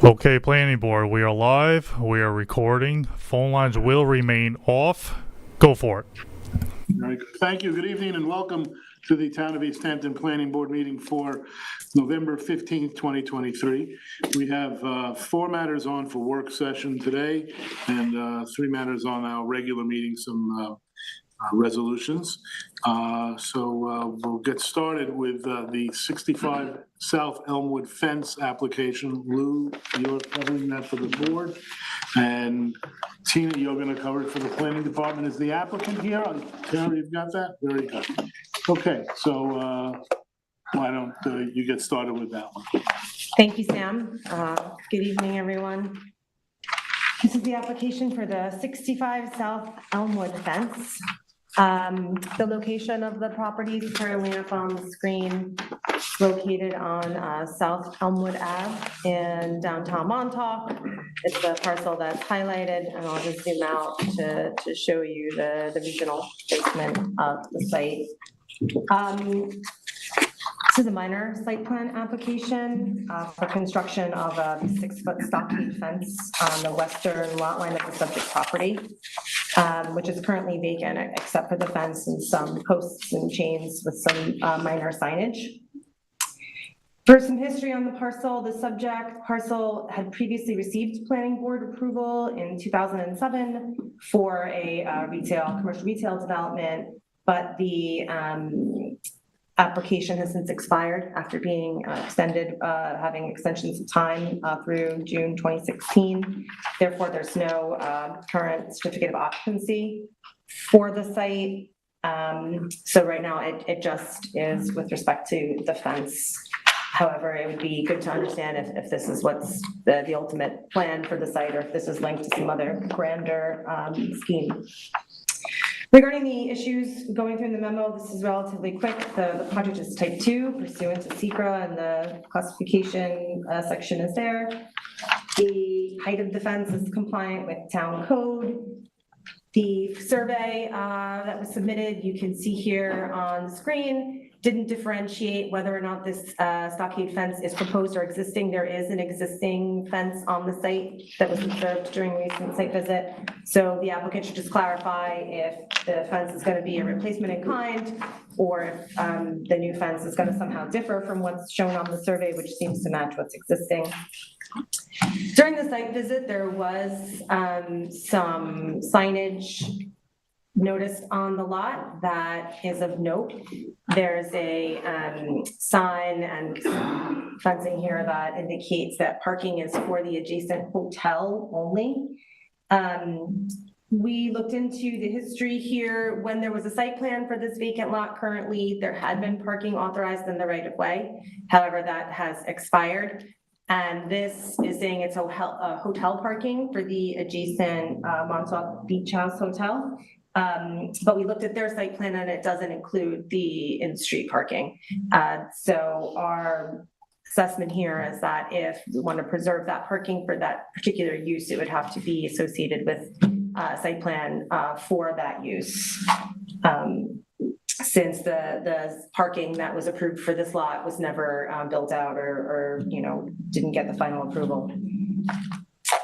Okay, planning board, we are live. We are recording. Phone lines will remain off. Go for it. Very good. Thank you. Good evening and welcome to the Town of East Hampton Planning Board meeting for November 15th, 2023. We have 4 matters on for work session today and 3 matters on our regular meeting, some resolutions. So we'll get started with the 65 South Elmwood fence application. Lou, you're covering that for the board. And Tina, you're going to cover it for the planning department. Is the applicant here? Tara, you've got that? Very good. Okay, so why don't you get started with that one? Thank you, Sam. Good evening, everyone. This is the application for the 65 South Elmwood fence. The location of the property is currently up on the screen. It's located on South Elmwood Ave in downtown Montauk. It's the parcel that's highlighted, and I'll just zoom out to show you the regional placement of the site. This is a minor site plan application for construction of a 6-foot stockade fence on the western lot line of the subject property, which is currently vacant except for the fence and some posts and chains with some minor signage. For some history on the parcel, the subject parcel had previously received planning board approval in 2007 for a commercial retail development, but the application has since expired after being extended, having extensions of time through June 2016. Therefore, there's no current certificate of occupancy for the site. So right now it just is with respect to the fence. However, it would be good to understand if this is what's the ultimate plan for the site, or if this is linked to some other grander scheme. Regarding the issues going through in the memo, this is relatively quick. The project is type 2 pursuant to SECRA, and the classification section is there. The height of the fence is compliant with town code. The survey that was submitted, you can see here on the screen, didn't differentiate whether or not this stockade fence is proposed or existing. There is an existing fence on the site that was observed during a recent site visit. So the applicant should just clarify if the fence is going to be a replacement in kind, or if the new fence is going to somehow differ from what's shown on the survey, which seems to match what's existing. During the site visit, there was some signage noticed on the lot that is of note. There's a sign and fencing here that indicates that parking is for the adjacent hotel only. We looked into the history here. When there was a site plan for this vacant lot currently, there had been parking authorized in the right of way. However, that has expired. And this is saying it's a hotel parking for the adjacent Montauk Beach House Hotel. But we looked at their site plan and it doesn't include the in-street parking. So our assessment here is that if we want to preserve that parking for that particular use, it would have to be associated with site plan for that use. Since the parking that was approved for this lot was never built out or didn't get the final approval.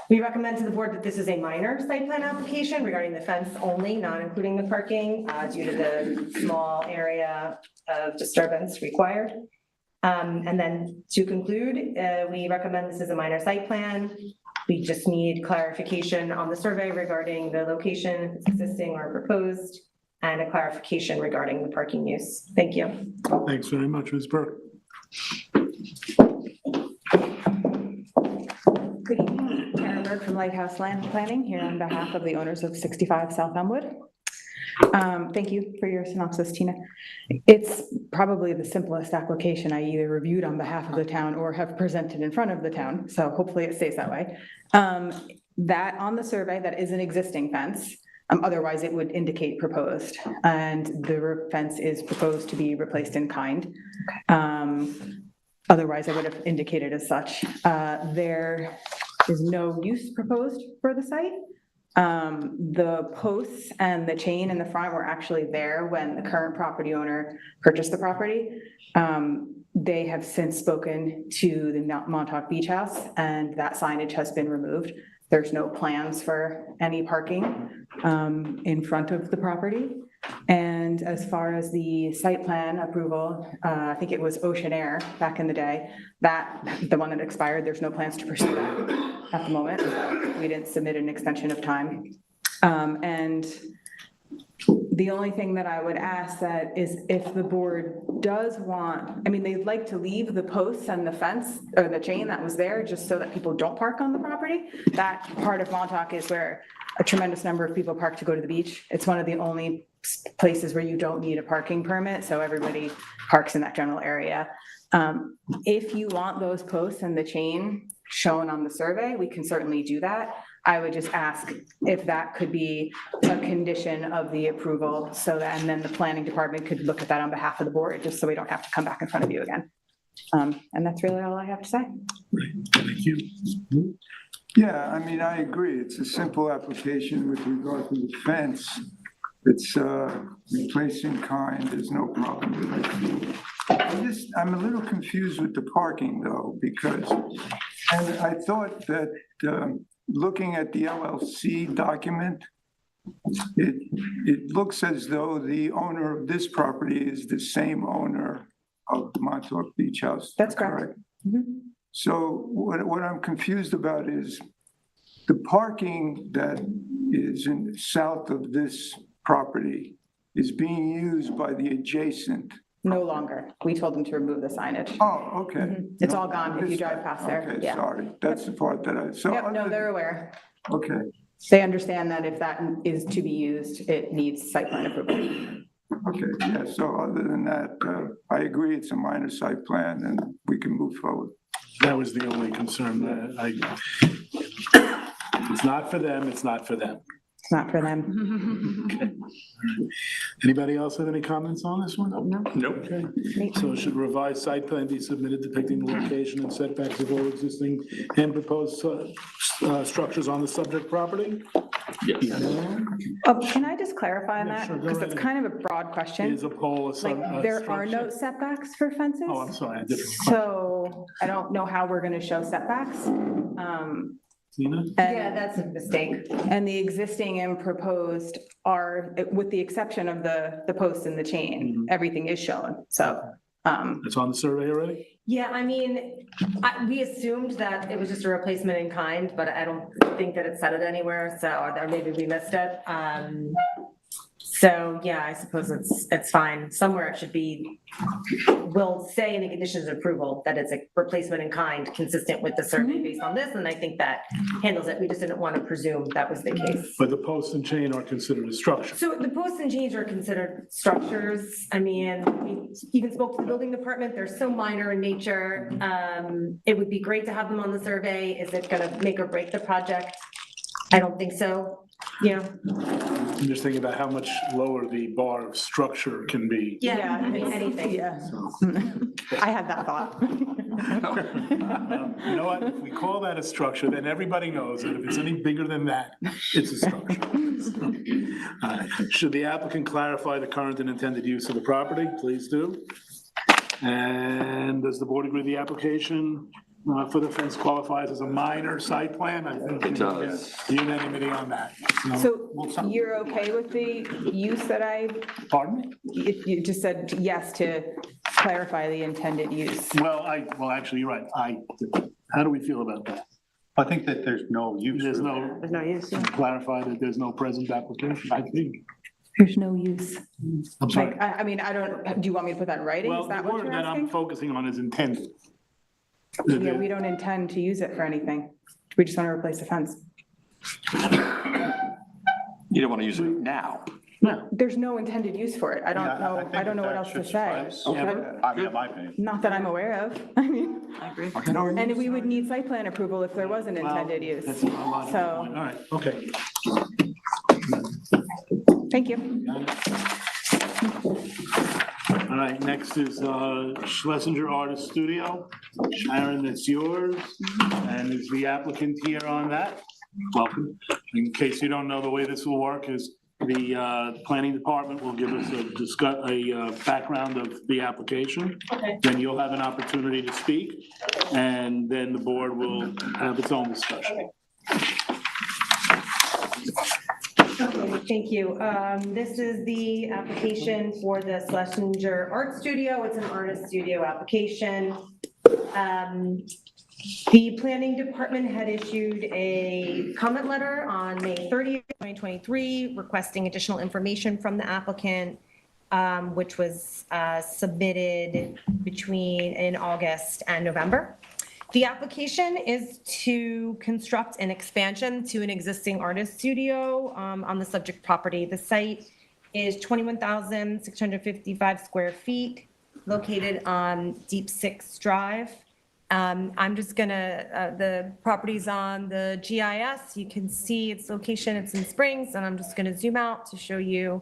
We recommend to the board that this is a minor site plan application regarding the fence only, not including the parking, due to the small area of disturbance required. And then to conclude, we recommend this is a minor site plan. We just need clarification on the survey regarding the location, if it's existing or proposed, and a clarification regarding the parking use. Thank you. Thanks very much, Ms. Burke. Good evening, Karen Berg from Lighthouse Land Planning here on behalf of the owners of 65 South Elmwood. Thank you for your synopsis, Tina. It's probably the simplest application I either reviewed on behalf of the town or have presented in front of the town, so hopefully it stays that way. That on the survey, that is an existing fence. Otherwise, it would indicate proposed, and the fence is proposed to be replaced in kind. Otherwise, I would have indicated as such. There is no use proposed for the site. The posts and the chain in the front were actually there when the current property owner purchased the property. They have since spoken to the Montauk Beach House, and that signage has been removed. There's no plans for any parking in front of the property. And as far as the site plan approval, I think it was Ocean Air back in the day, the one that expired, there's no plans to pursue that at the moment. We didn't submit an extension of time. And the only thing that I would ask that is if the board does want, I mean, they'd like to leave the posts and the fence or the chain that was there just so that people don't park on the property. That part of Montauk is where a tremendous number of people park to go to the beach. It's one of the only places where you don't need a parking permit, so everybody parks in that general area. If you want those posts and the chain shown on the survey, we can certainly do that. I would just ask if that could be a condition of the approval, so that, and then the planning department could look at that on behalf of the board, just so we don't have to come back in front of you again. And that's really all I have to say. Thank you. Yeah, I mean, I agree. It's a simple application with regard to the fence. It's replacing kind, there's no problem with it. I'm a little confused with the parking though, because, and I thought that looking at the LLC document, it looks as though the owner of this property is the same owner of Montauk Beach House. That's correct. Mhm. So what I'm confused about is the parking that is in south of this property is being used by the adjacent. No longer. We told them to remove the signage. Oh, okay. Mhm. It's all gone if you drive past there. Okay, Yeah. sorry. That's the part that I, so. Yep, no, they're aware. Okay, They understand that if that is to be used, it needs site plan approval. okay, yeah, so other than that, I agree it's a minor site plan and we can move forward. That was the only concern that it's not for them, it's not for them. It's not for them. Okay. Anybody else have any comments on this one? No. Nope. Okay. So should revised site plan be submitted depicting the location and setbacks of all existing and proposed structures on the subject property? Yes. Can I just clarify on Yeah, that? sure, go Because right it's ahead. kind of a broad question. Is a pole a Like, there are no structure? setbacks for fences. Oh, I'm sorry, a different question. So I don't know how we're gonna show setbacks. Tina? Yeah, that's a mistake. And the existing and proposed are, with the exception of the post and the chain, Mhm. everything is shown, so. It's on the survey already? Yeah, I mean, we assumed that it was just a replacement in kind, but I don't think that it said it anywhere, so, or maybe we missed it. So, yeah, I suppose it's fine. Somewhere it should be, will say in the conditions of approval that it's a replacement in kind consistent with the survey based on this, and I think that handles it. We just didn't want to presume that was the case. But the post and chain are considered a structure. So the posts and chains are considered structures. I mean, we even spoke to the building department. They're so minor in nature. It would be great to have them on the survey. Is it gonna make or break the project? I don't think so. Yeah. I'm just thinking about how much lower the bar of structure can be. Yeah, I mean, anything. Yeah. I had that thought. You know what, if we call that a structure, then everybody knows that if it's any bigger than that, it's a structure. Should the applicant clarify the current and intended use of the property? Please do. And does the board agree the application for the fence qualifies as a minor site plan? I think It does. unanimity on that. So we'll- you're okay with the use that Pardon me? if you just said yes to clarify the intended use? Well, actually, you're right. How do we feel about that? I think that there's no use. There's for no, There's no use. clarify that there's no present application, I think. There's no use. I'm sorry. Like, I mean, I don't, do you want me to put that in writing? Well, Is the that what word you're that I'm asking? focusing on is intended. Yeah, we don't intend to use it for anything. We just want to replace the fence. You don't want to use it now. No. There's no intended use for it. I don't Yeah, know, think I don't know what that else to should say. suffice. Okay. I mean, in my opinion. Not that I'm aware of. I mean, and we would need site plan approval if there was an intended use. That's a logical So- point. All right, okay. Thank you. All right, next is Schlesinger Artist Studio. Sharon, it's yours. And is the applicant here on that? Welcome. In case you don't know, the way this will work is The planning department will give us a background of the application. Okay. Then you'll have an opportunity to speak, and then the board will have its own discussion. Okay, thank you. This is the application for the Schlesinger Art Studio. It's an artist studio application. The planning department had issued a comment letter on May 30th, 2023, requesting additional information from the applicant, which was submitted in August and November. The application is to construct an expansion to an existing artist studio on the subject property. The site is 21,655 square feet, located on Deep Six Drive. I'm just gonna, the property's on the GIS. You can see its location, it's in Springs, and I'm just gonna zoom out to show you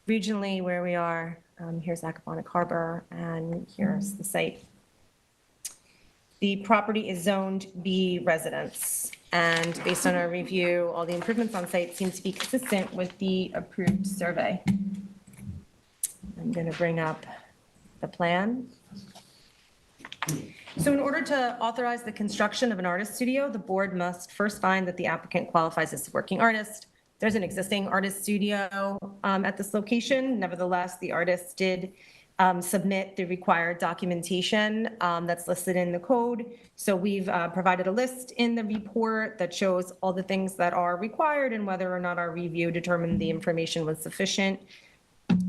regionally where we are. Here's Acaponic Harbor, and here's the site. The property is zoned B residence, and based on our review, all the improvements on site seem to be consistent with the approved survey. I'm gonna bring up the plan. So in order to authorize the construction of an artist studio, the board must first find that the applicant qualifies as a working artist. There's an existing artist studio at this location. Nevertheless, the artist did submit the required documentation that's listed in the code. So we've provided a list in the report that shows all the things that are required and whether or not our review determined the information was sufficient.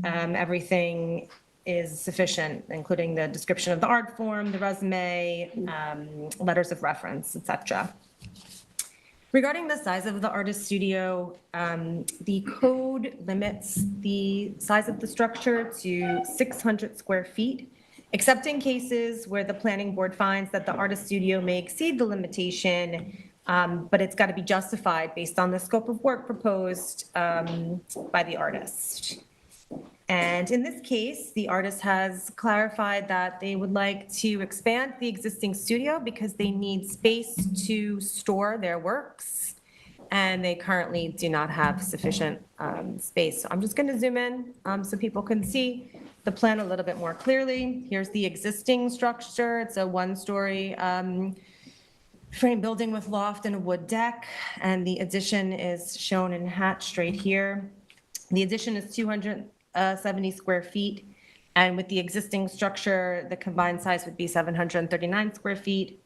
Everything is sufficient, including the description of the art form, the resume, letters of reference, etc. Regarding the size of the artist studio, the code limits the size of the structure to 600 square feet, except in cases where the planning board finds that the artist studio may exceed the limitation, but it's got to be justified based on the scope of work proposed by the artist. And in this case, the artist has clarified that they would like to expand the existing studio because they need space to store their works, and they currently do not have sufficient space. So I'm just going to zoom in so people can see the plan a little bit more clearly. Here's the existing structure. It's a one-story frame building with loft and a wood deck, and the addition is shown in hatched right here. The addition is 270 square feet, and with the existing structure, the combined size would be 739 square feet.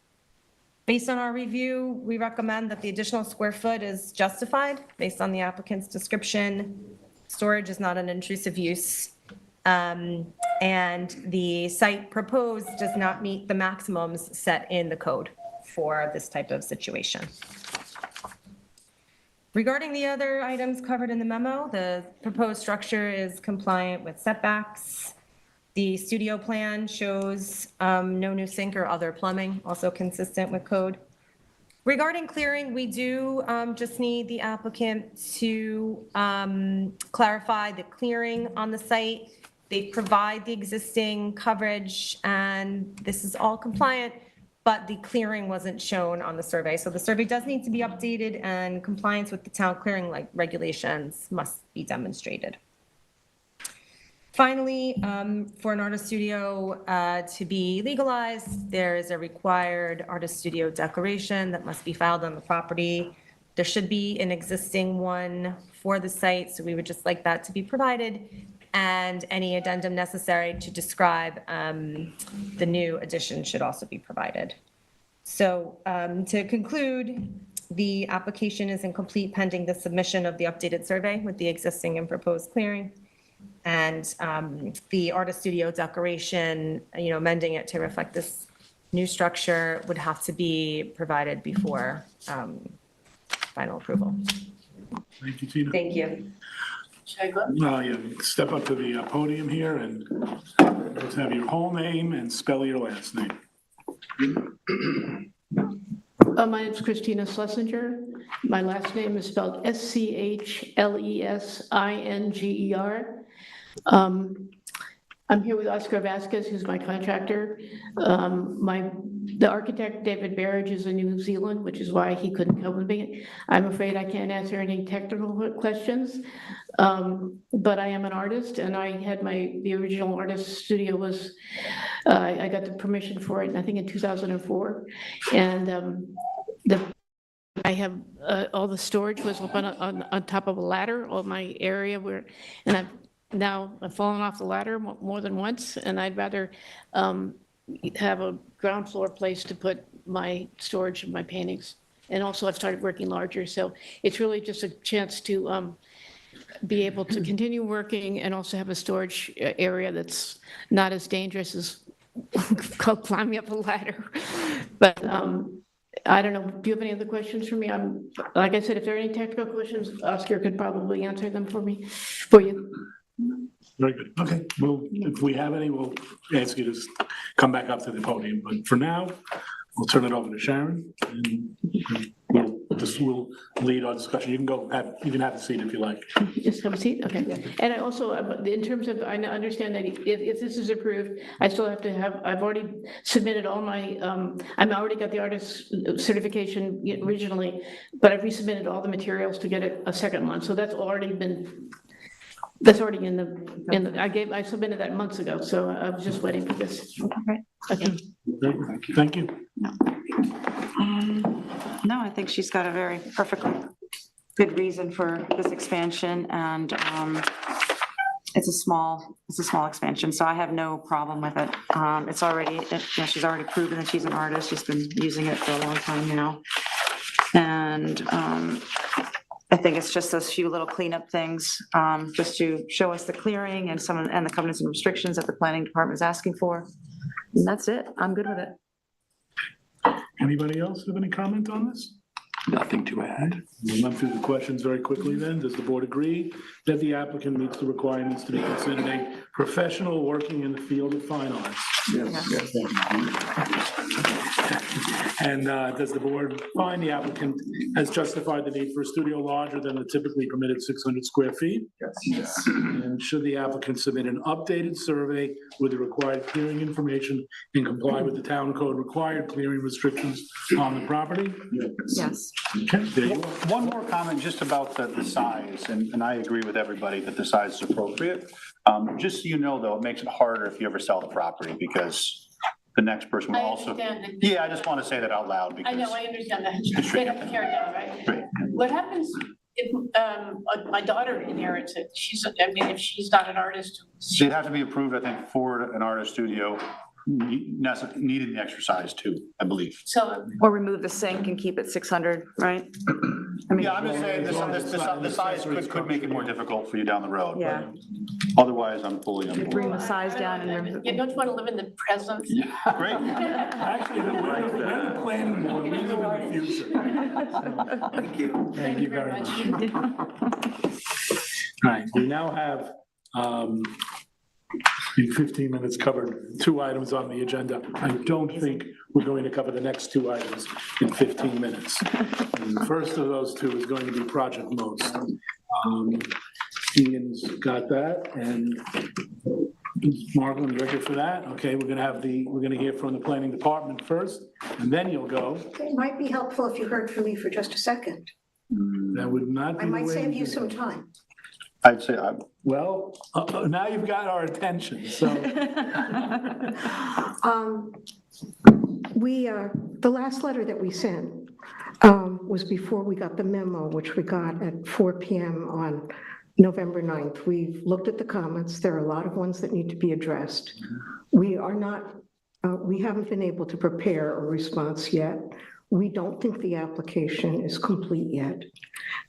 Based on our review, we recommend that the additional square foot is justified based on the applicant's description. Storage is not an intrusive use, and the site proposed does not meet the maximums set in the code for this type of situation. Regarding the other items covered in the memo, the proposed structure is compliant with setbacks. The studio plan shows no new sink or other plumbing, also consistent with code. Regarding clearing, we do just need the applicant to clarify the clearing on the site. They provide the existing coverage, and this is all compliant, but the clearing wasn't shown on the survey. So the survey does need to be updated, and compliance with the town clearing regulations must be demonstrated. Finally, for an artist studio to be legalized, there is a required artist studio declaration that must be filed on the property. There should be an existing one for the site, so we would just like that to be provided, and any addendum necessary to describe the new addition should also be provided. So to conclude, the application is incomplete pending the submission of the updated survey with the existing and proposed clearing. And the artist studio declaration, amending it to reflect this new structure would have to be provided before final approval. Thank you, Tina. Thank you. You step up to the podium here and let's have your whole name and spell your last name. My name is Christina Schlesinger. My last name is spelled Schlesinger. I'm here with Oscar Vasquez, who's my contractor. The architect, David Barrage, is in New Zealand, which is why he couldn't come with me. I'm afraid I can't answer any technical questions. But I am an artist, and I had the original artist studio was, I got the permission for it, I think in 2004. And I have, all the storage was up on top of a ladder, all my area and I've fallen off the ladder more than once, and I'd rather have a ground floor place to put my storage of my paintings. And also I've started working larger, so it's really just a chance to be able to continue working and also have a storage area that's not as dangerous as climbing up a ladder. But I don't know, do you have any other questions for me? Like I said, if there are any technical questions, Oscar could probably answer them for you. Very good. Okay, well, if we have any, we'll ask you to come back up to the podium. But for now, we'll turn it over to Sharon, and we'll lead our discussion. You can have a seat if you like. Just have a seat, okay. And I also, in terms of, I understand that if this is approved, I still have to I've already submitted all my, I've already got the artist certification originally, but I've resubmitted all the materials to get it a second one. So that's already I submitted that months ago, so I was just waiting for this. Okay. Thank you. No, I think she's got a very perfectly good reason for this expansion, and it's a small expansion, so I have no problem with it. It's already, she's already proven that she's an artist. She's been using it for a long time now, and I think it's just those few little cleanup things, just to show us the clearing and the covenants and restrictions that the planning department is asking for. And that's it. I'm good with it. Anybody else have any comment on this? Nothing to add. We'll run through the questions very quickly then. Does the board agree that the applicant meets the requirements to be considered a professional working in the field of fine arts? Yes. And does the board find the applicant has justified the need for a studio larger than the typically permitted 600 square feet? Yes. And should the applicant submit an updated survey with the required clearing information and comply with the town code required clearing restrictions on the property? Yes. Okay, there you are. One more comment just about the size, and I agree with everybody that the size is appropriate. Just so you know, though, it makes it harder if you ever sell the property, because the next person will I also. understand that. Yeah, I just want to say that out loud because. I know, I understand that. They have to tear it down, right? Right. What happens if my daughter inherits it? If she's not an artist? It'd have to be approved, I think, for an artist studio, needed the exercise too, I believe. So, Or remove the sink and keep it 600, right? I mean, Yeah, I'm just saying, the size could make it more difficult for you down the road. Yeah. But otherwise, I'm fully on Bring board. the size down and remove. you don't want to live in the present? Great. Actually, we're the planning board, we live in the future. Thank you. Thank you very much. All right, we now have, in 15 minutes covered 2 items on the agenda. I don't think we're going to cover the next 2 items in 15 minutes. And the first of those 2 is going to be Project Most. Ian's got that, and Marlon, you're here for that? Okay, we're gonna hear from the planning department first, and then you'll go. It might be helpful if you heard from me for just a second. That would not be I the might way save to you do some it. time. I'd say, Well, now you've got our attention, so. The last letter that we sent was before we got the memo, which we got at 4 PM on November 9th. We've looked at the comments. There are a lot of ones that need to be addressed. We haven't been able to prepare a response yet. We don't think the application is complete yet.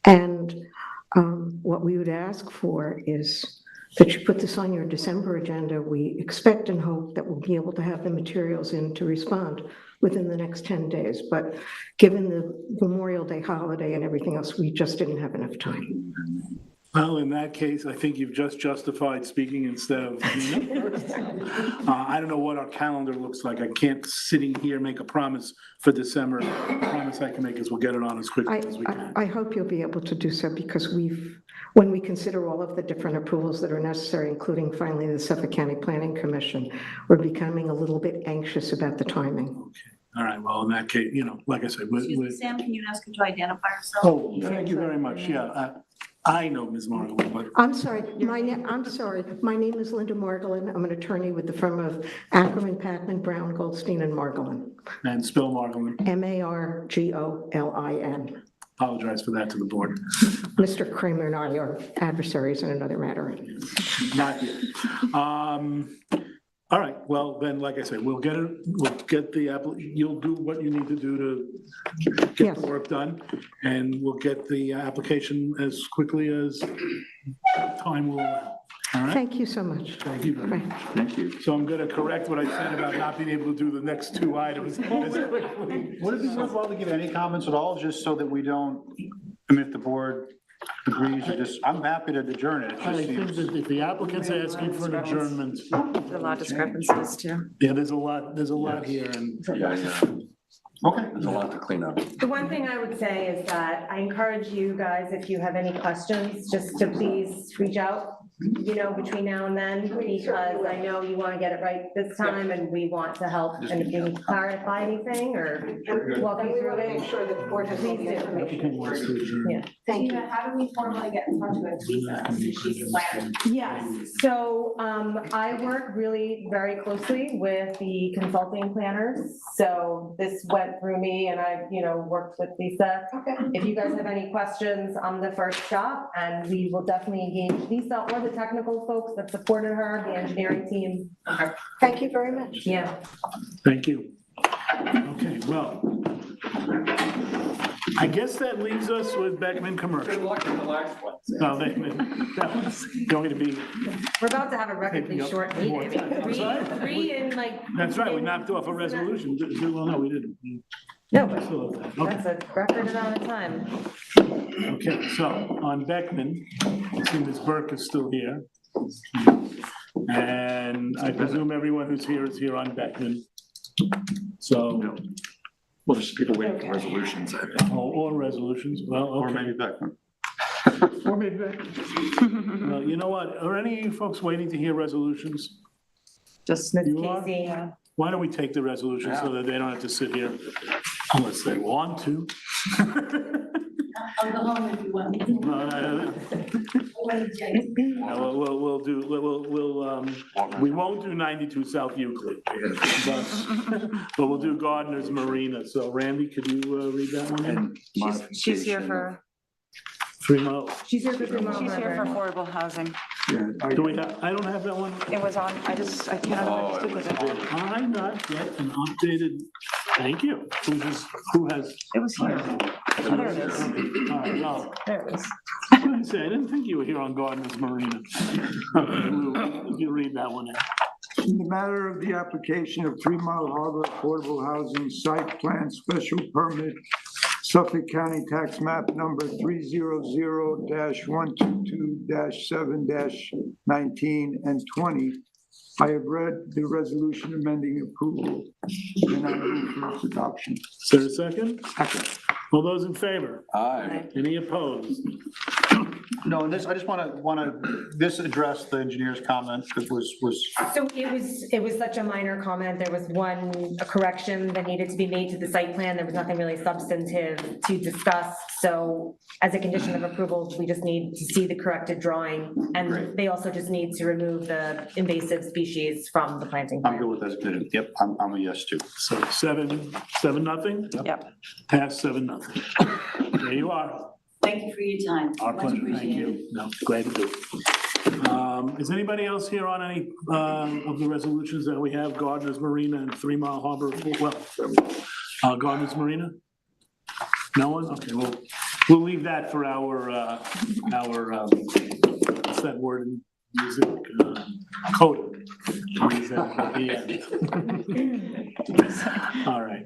And what we would ask for is that you put this on your December agenda. We expect and hope that we'll be able to have the materials in to respond within the next 10 days. But given the Memorial Day holiday and everything else, we just didn't have enough time. Well, in that case, I think you've just justified speaking instead of Tina. I don't know what our calendar looks like. I can't, sitting here, make a promise for December. The promise I can make is we'll get it on as quickly as we can. I hope you'll be able to do so because when we consider all of the different approvals that are necessary, including finally the Suffolk County Planning Commission, we're becoming a little bit anxious about the timing. All right, well, in that case, like I said, Excuse me, Sam, can you ask her to identify herself? oh, thank you very much. Yeah, I know Ms. Margolis, but I'm sorry, my name is Linda Margolin. I'm an attorney with the firm of Ackerman, Packman, Brown, Goldstein, and Margolin. and Spill Margolin. Margolin. Apologize for that to the board. Mr. Kramer and I are adversaries in another matter. Not yet. All right, well, then, like I said, we'll get you'll do what you need to do to get Yes. the work done, and we'll get the application as quickly as time will allow. All right? Thank you so much. Thank you very much. Bye. Thank you. So I'm gonna correct what I said about not being able to do the next two items as quickly. Would it be worthwhile to give any comments at all, just so that we don't, I mean, if the board agrees, or just, I'm happy to adjourn it. It I just think seems. that if the applicant's asking for an adjournment, There's a lot of discrepancies too. yeah, there's a lot here, and Okay. There's a lot to clean up. The one thing I would say is that I encourage you guys, if you have any questions, just to please reach out, between now and then, because I know you want to get it right this time, and we want to help, and if you can clarify anything, or walk you through it. sure that the board has all the information. Yeah. Thank you. How do we formally get in touch with Lisa? She's the planner. Yes, so I work really very closely with the consulting planners. So this went through me and I, worked with Lisa. Okay. If you guys have any questions, I'm the first stop, and we will definitely engage Lisa or the technical folks that supported her, the engineering team. Thank you very much. Yeah. thank you. Okay, well, I guess that leaves us with Beckman Commercial. Good luck in the last one. No, that was going to be, We're about to have a record Taking up short more meeting. time. I'm sorry? Three in like. that's right, we knocked off a resolution. Well, no, we didn't. No, but Still have that. Okay. that's a record amount of time. Okay, so on Beckman, I see Ms. Burke is still here. And I presume everyone who's here is here on Beckman. So, Well, there's people waiting for resolutions, I think. or resolutions, well, Or okay. maybe Beckman. Or maybe Beckman. Well, you know what, are any of you folks waiting to hear resolutions? Just Ms. You are? Casey, Why don't we take the resolution so that they don't have to sit here unless they want to? I'll go home if you want me to. We won't do 92 South Euclid, but we'll do Gardner's Marina. So Randy, could you read that one? And She's here for, 3 Mile. she's here for 3 Mile she's here for River. affordable housing. Yeah, Do we have, I don't have that one. It was on, I can't Oh, stick it with was it. I'm not yet an updated, thank you. Who has? It was here. Oh, there it is. All right, no. There it is. I didn't think you were here on Gardner's Marina. Okay, Lou, you read that one. In the matter of the application of 3 Mile Harbor Affordable Housing Site Plan Special Permit, Suffolk County Tax Map Number 300-122-7-19 and 20, I have read the resolution amending approval, and I move for its adoption. Is there a second? All those in favor? Aye. Any opposed? No, and this, I just this addressed the engineer's comment that was, So it was such a minor comment. There was a correction that needed to be made to the site plan. There was nothing really substantive to discuss. So as a condition of approval, we just need to see the corrected drawing. And Great. they also just need to remove the invasive species from the planting I'm good plan. with as admitted. Yep, I'm a yes too. So 7-0? Yep. Pass 7-0. There you are. Thank you for your time. Our Much pleasure, thank appreciated. you. No, glad to do it. Is anybody else here on any of the resolutions that we have? Gardner's Marina and 3 Mile Harbor, Gardner's Marina? No one? Okay, we'll leave that for our what's that word in music? Coda. Leave that for the end. All right,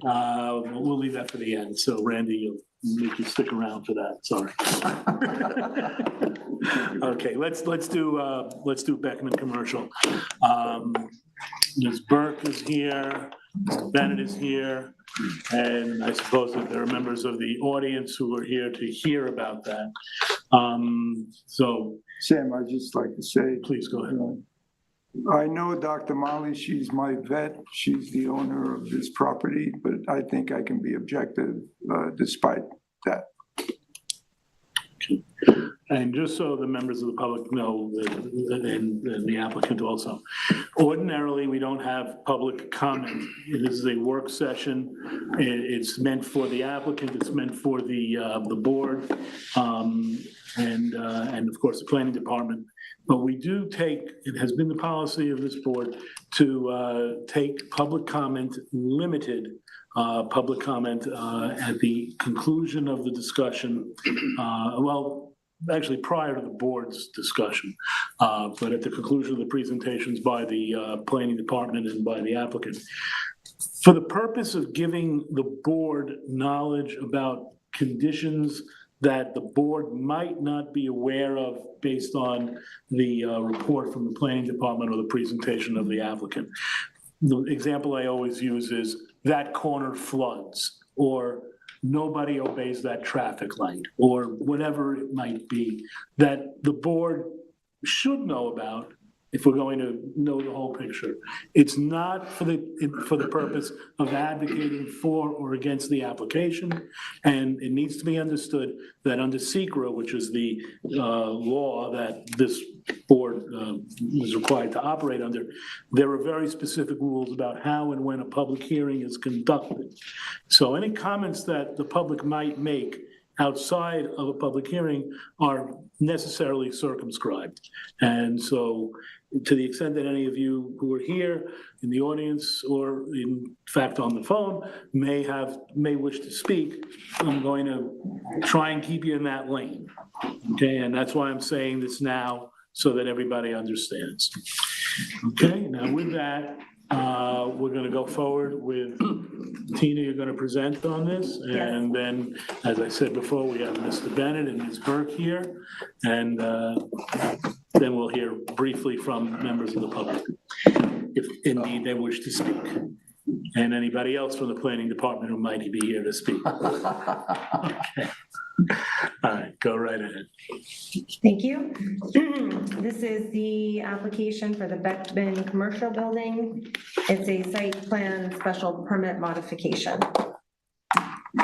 we'll leave that for the end. So Randy, you'll make you stick around for that, sorry. Okay, let's do Beckman Commercial. Ms. Burke is here, Mr. Bennett is here, and I suppose that there are members of the audience who are here to hear about that. So Sam, I'd just like to say. please go ahead. I know Dr. Molly, she's my vet, she's the owner of this property, but I think I can be objective despite that. And just so the members of the public know, and the applicant also, ordinarily, we don't have public comment. This is a work session. It's meant for the applicant, it's meant for the board, and of course, the planning department. But we do take, it has been the policy of this board to take public comment, limited public comment at the conclusion of the discussion. Actually prior to the board's discussion, but at the conclusion of the presentations by the planning department and by the applicant. For the purpose of giving the board knowledge about conditions that the board might not be aware of based on the report from the planning department or the presentation of the applicant. The example I always use is that corner floods, or nobody obeys that traffic light, or whatever it might be, that the board should know about if we're going to know the whole picture. It's not for the purpose of advocating for or against the application, and it needs to be understood that under SECRA, which is the law that this board is required to operate under, there are very specific rules about how and when a public hearing is conducted. So any comments that the public might make outside of a public hearing are necessarily circumscribed. And so to the extent that any of you who are here in the audience or in fact on the phone may wish to speak, I'm going to try and keep you in that lane. Okay, and that's why I'm saying this now, so that everybody understands. Okay, now with that, we're gonna go forward with Tina, you're gonna present on this. And then, as I said before, we have Mr. Bennett and Ms. Burke here. And then we'll hear briefly from members of the public, if indeed they wish to speak. And anybody else from the planning department who might be here to speak. Okay. All right, go right ahead. Thank you. This is the application for the Beckman Commercial Building. It's a site plan special permit modification.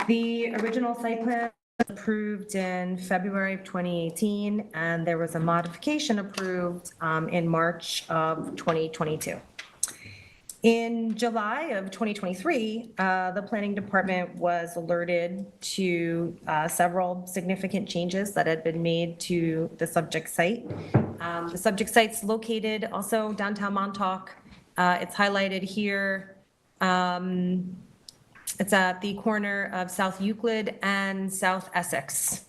The original site plan was approved in February of 2018, and there was a modification approved in March of 2022. In July of 2023, the planning department was alerted to several significant changes that had been made to the subject site. The subject site's located also downtown Montauk. It's highlighted here. It's at the corner of South Euclid and South Essex.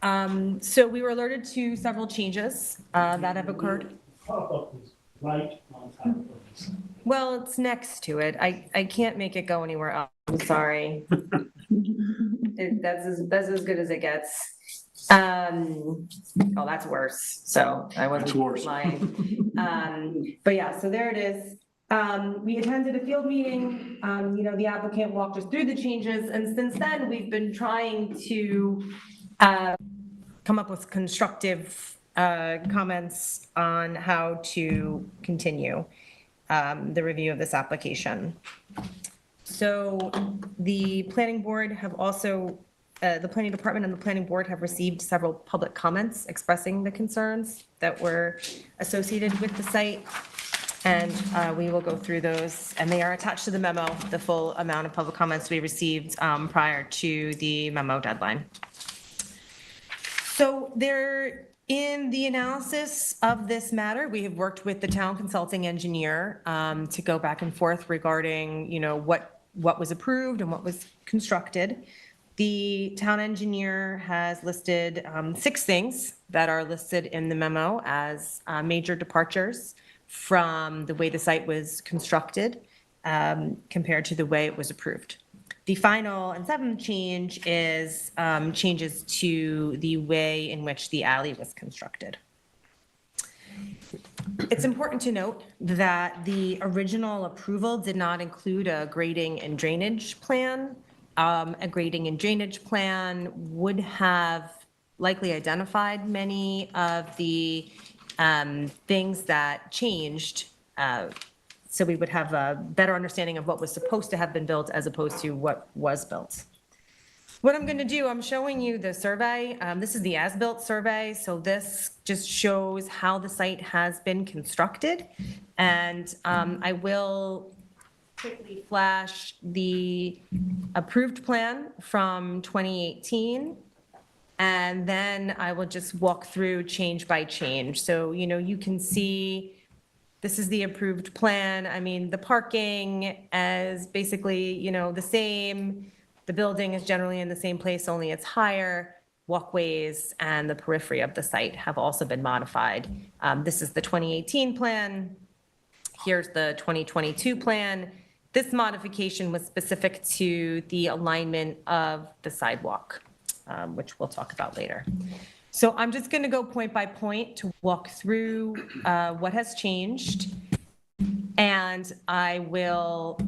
So we were alerted to several changes that have occurred. Right on top of this. Well, it's next to it. I can't make it go anywhere else. I'm sorry. That's as good as it gets. Oh, that's worse. So I wasn't lying. But yeah, so there it is. We attended a field meeting. The applicant walked us through the changes, and since then we've been trying to come up with constructive comments on how to continue the review of this application. So the planning board have also, the planning department and the planning board have received several public comments expressing the concerns that were associated with the site. And we will go through those, and they are attached to the memo, the full amount of public comments we received prior to the memo deadline. So in the analysis of this matter, we have worked with the town consulting engineer to go back and forth regarding, what was approved and what was constructed. The town engineer has listed 6 things that are listed in the memo as major departures from the way the site was constructed compared to the way it was approved. The final and seventh change is changes to the way in which the alley was constructed. It's important to note that the original approval did not include a grading and drainage plan. A grading and drainage plan would have likely identified many of the things that changed, so we would have a better understanding of what was supposed to have been built as opposed to what was built. What I'm going to do, I'm showing you the survey. This is the as-built survey, so this just shows how the site has been constructed. And I will quickly flash the approved plan from 2018. And then I will just walk through change by change. So, you can see this is the approved plan. I mean, the parking is basically, the same. The building is generally in the same place, only it's higher. Walkways and the periphery of the site have also been modified. This is the 2018 plan. Here's the 2022 plan. This modification was specific to the alignment of the sidewalk, which we'll talk about later. So I'm just going to go point by point to walk through what has changed, and I will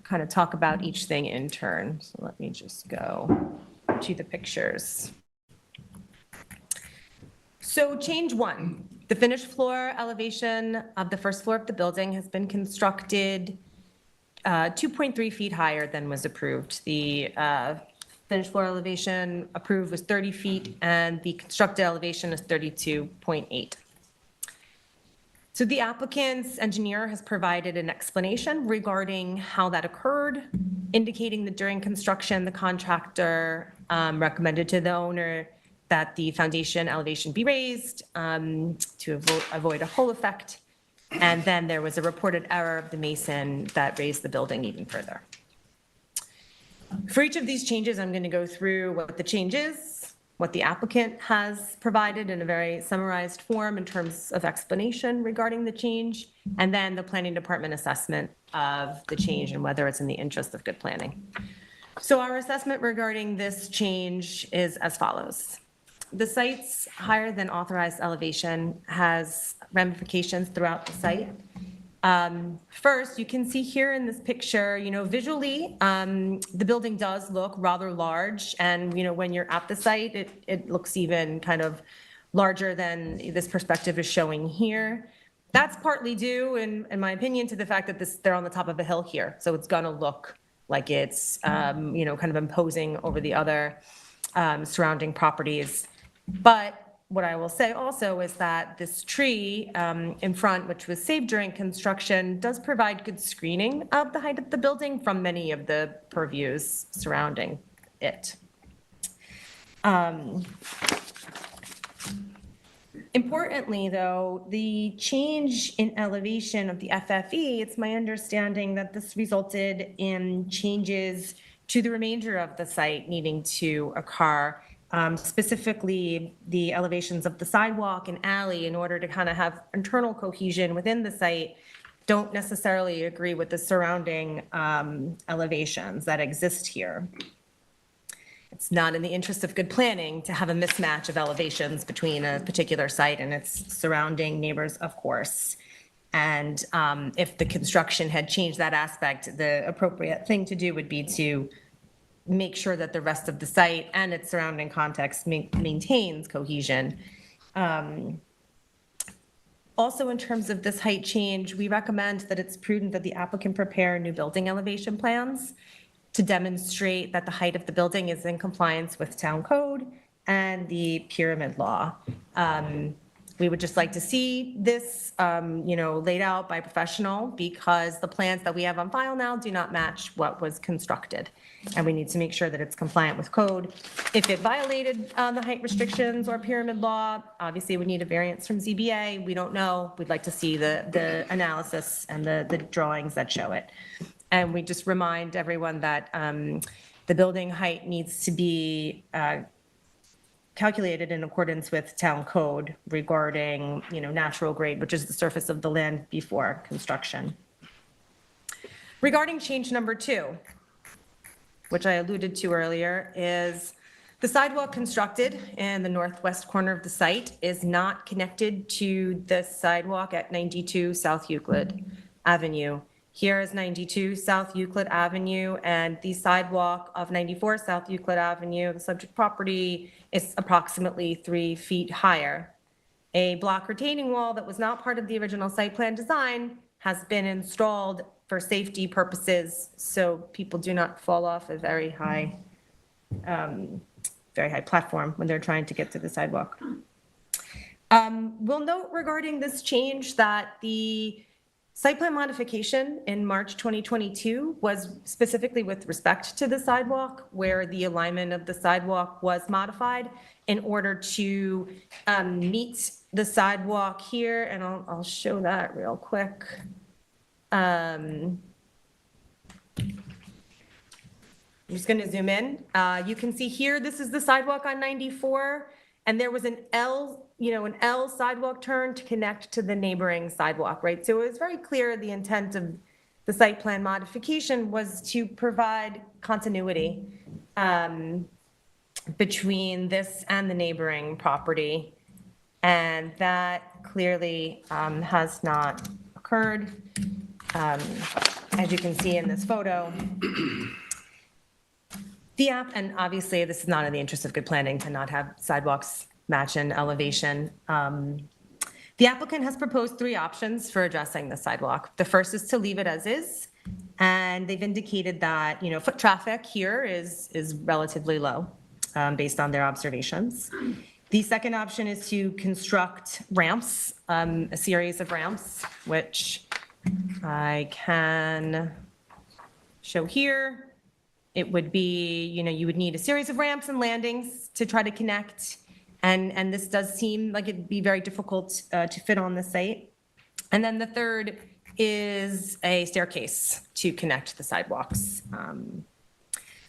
kind of talk about each thing in turn. So let me just go to the pictures. So change one, the finished floor elevation of the first floor of the building has been constructed 2.3 feet higher than was approved. The finished floor elevation approved was 30 feet, and the constructed elevation is 32.8. So the applicant's engineer has provided an explanation regarding how that occurred, indicating that during construction, the contractor recommended to the owner that the foundation elevation be raised to avoid a hole effect. And then there was a reported error of the mason that raised the building even further. For each of these changes, I'm going to go through what the change is, what the applicant has provided in a very summarized form in terms of explanation regarding the change, and then the planning department assessment of the change and whether it's in the interest of good planning. So our assessment regarding this change is as follows. The site's higher than authorized elevation has ramifications throughout the site. First, you can see here in this picture, visually, the building does look rather large. And, when you're at the site, it looks even kind of larger than this perspective is showing here. That's partly due, in my opinion, to the fact that they're on the top of a hill here. So it's going to look like it's, kind of imposing over the other surrounding properties. But what I will say also is that this tree in front, which was saved during construction, does provide good screening of the height of the building from many of the purviews surrounding it. Importantly, though, the change in elevation of the FFE, it's my understanding that this resulted in changes to the remainder of the site needing to occur. Specifically the elevations of the sidewalk and alley, in order to kind of have internal cohesion within the site, don't necessarily agree with the surrounding elevations that exist here. It's not in the interest of good planning to have a mismatch of elevations between a particular site and its surrounding neighbors, of course. And if the construction had changed that aspect, the appropriate thing to do would be to make sure that the rest of the site and its surrounding context maintains cohesion. Also, in terms of this height change, we recommend that it's prudent that the applicant prepare new building elevation plans to demonstrate that the height of the building is in compliance with town code and the pyramid law. We would just like to see this, laid out by a professional, because the plans that we have on file now do not match what was constructed. And we need to make sure that it's compliant with code. If it violated the height restrictions or pyramid law, obviously we need a variance from ZBA. We don't know. We'd like to see the analysis and the drawings that show it. And we just remind everyone that the building height needs to be calculated in accordance with town code regarding, natural grade, which is the surface of the land before construction. Regarding change number 2, which I alluded to earlier, is the sidewalk constructed in the northwest corner of the site is not connected to the sidewalk at 92 South Euclid Avenue. Here is 92 South Euclid Avenue, and the sidewalk of 94 South Euclid Avenue, the subject property, is approximately 3 feet higher. A block retaining wall that was not part of the original site plan design has been installed for safety purposes, so people do not fall off a very high platform when they're trying to get to the sidewalk. We'll note regarding this change that the site plan modification in March 2022 was specifically with respect to the sidewalk, where the alignment of the sidewalk was modified in order to meet the sidewalk here, and I'll show that real quick. I'm just going to zoom in. You can see here, this is the sidewalk on 94, and there was an L sidewalk turn to connect to the neighboring sidewalk, right? So it was very clear the intent of the site plan modification was to provide continuity between this and the neighboring property, and that clearly has not occurred. As you can see in this photo, and obviously this is not in the interest of good planning to not have sidewalks match in elevation. The applicant has proposed 3 options for addressing the sidewalk. The first is to leave it as is, and they've indicated that, foot traffic here is relatively low based on their observations. The second option is to construct ramps, a series of ramps, which I can show here. It would be, you would need a series of ramps and landings to try to connect. And this does seem like it'd be very difficult to fit on the site. And then the third is a staircase to connect the sidewalks.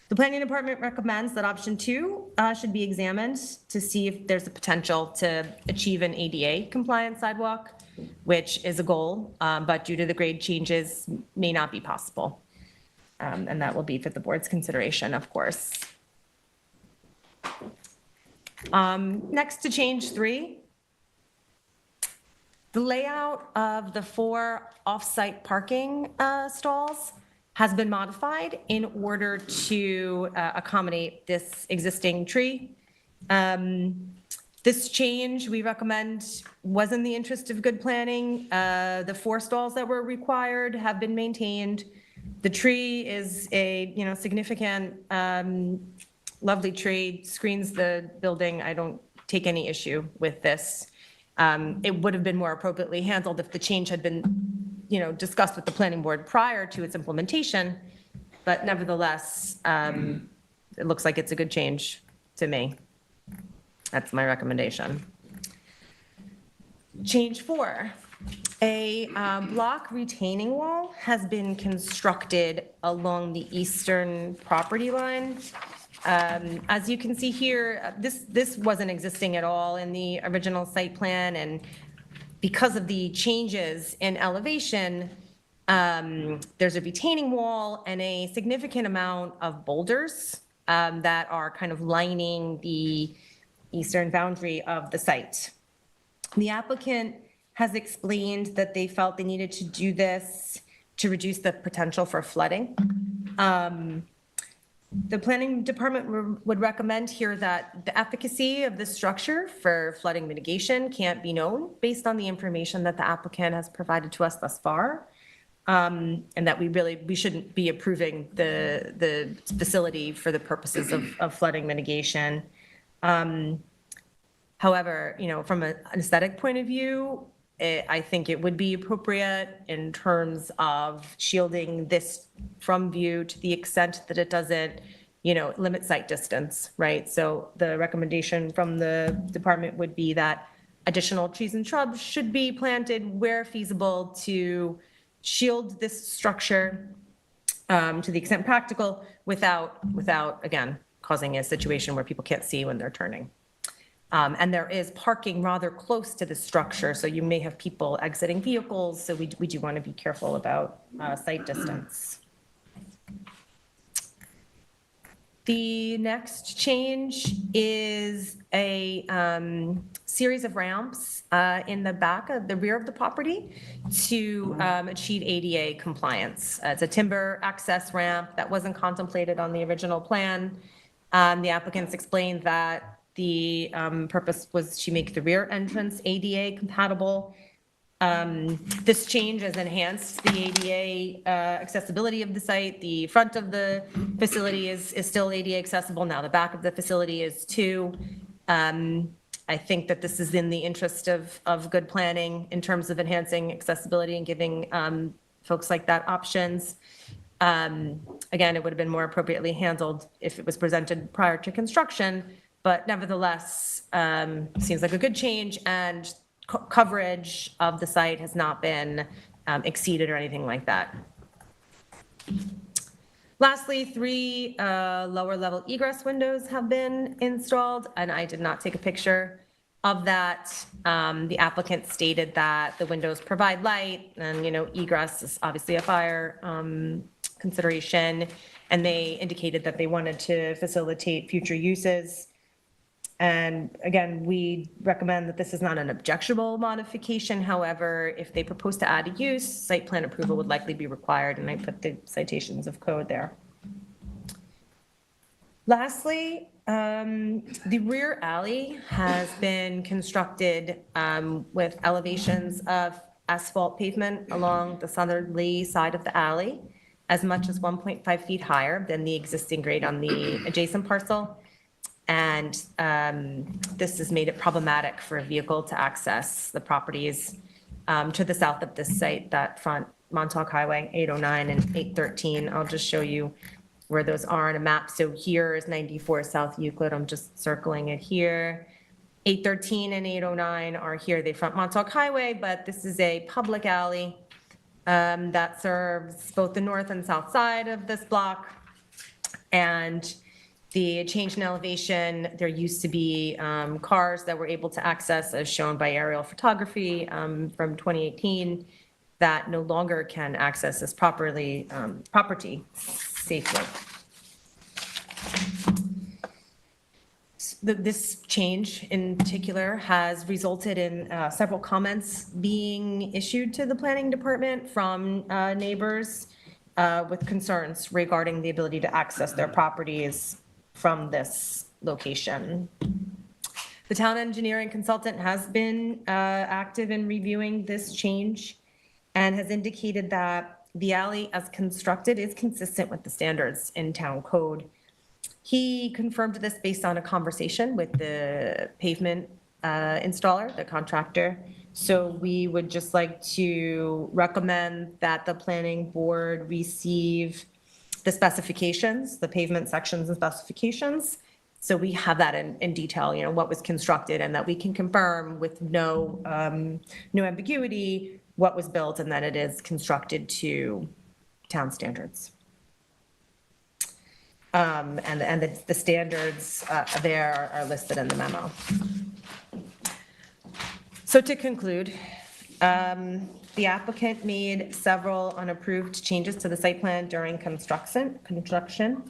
The planning department recommends that option 2 should be examined to see if there's a potential to achieve an ADA compliant sidewalk, which is a goal, but due to the grade changes may not be possible. And that will be for the board's consideration, of course. Next to change 3, the layout of the 4 off-site parking stalls has been modified in order to accommodate this existing tree. This change, we recommend, was in the interest of good planning. The 4 stalls that were required have been maintained. The tree is a, significant, lovely tree, screens the building. I don't take any issue with this. It would have been more appropriately handled if the change had been, discussed with the planning board prior to its implementation. But nevertheless, it looks like it's a good change to me. That's my recommendation. Change 4. A block retaining wall has been constructed along the eastern property line. As you can see here, this wasn't existing at all in the original site plan, and because of the changes in elevation, there's a retaining wall and a significant amount of boulders that are kind of lining the eastern boundary of the site. The applicant has explained that they felt they needed to do this to reduce the potential for flooding. The planning department would recommend here that the efficacy of this structure for flooding mitigation can't be known based on the information that the applicant has provided to us thus far. And that we shouldn't be approving the facility for the purposes of flooding mitigation. However, from an aesthetic point of view, I think it would be appropriate in terms of shielding this from view to the extent that it doesn't, limit sight distance, right? So the recommendation from the department would be that additional trees and shrubs should be planted where feasible to shield this structure to the extent practical without, again, causing a situation where people can't see when they're turning. And there is parking rather close to the structure, so you may have people exiting vehicles, so we do want to be careful about site distance. The next change is a series of ramps in the back of the rear of the property to achieve ADA compliance. It's a timber access ramp that wasn't contemplated on the original plan. The applicants explained that the purpose was to make the rear entrance ADA compatible. This change has enhanced the ADA accessibility of the site. The front of the facility is still ADA accessible. Now the back of the facility is too. I think that this is in the interest of good planning in terms of enhancing accessibility and giving folks like that options. Again, it would have been more appropriately handled if it was presented prior to construction, but nevertheless, seems like a good change, and coverage of the site has not been exceeded or anything like that. Lastly, 3 lower level egress windows have been installed, and I did not take a picture of that. The applicant stated that the windows provide light, and egress is obviously a fire consideration, and they indicated that they wanted to facilitate future uses. And again, we recommend that this is not an objectionable modification. However, if they propose to add a use, site plan approval would likely be required, and I put the citations of code there. Lastly, the rear alley has been constructed with elevations of asphalt pavement along the southerly side of the alley, as much as 1.5 feet higher than the existing grade on the adjacent parcel. And this has made it problematic for a vehicle to access the properties to the south of this site that front Montauk Highway 809 and 813. I'll just show you where those are on a map. So here is 94 South Euclid. I'm just circling it here. 813 and 809 are here. They front Montauk Highway, but this is a public alley that serves both the north and south side of this block. And the change in elevation, there used to be cars that were able to access, as shown by aerial photography from 2018, that no longer can access this property safely. This change in particular has resulted in several comments being issued to the planning department from neighbors with concerns regarding the ability to access their properties from this location. The town engineering consultant has been active in reviewing this change and has indicated that the alley as constructed is consistent with the standards in town code. He confirmed this based on a conversation with the pavement installer, the contractor. So we would just like to recommend that the planning board receive the specifications, the pavement sections and specifications. So we have that in detail, what was constructed, and that we can confirm with no ambiguity what was built and that it is constructed to town standards. And the standards there are listed in the memo. So to conclude, the applicant made several unapproved changes to the site plan during construction,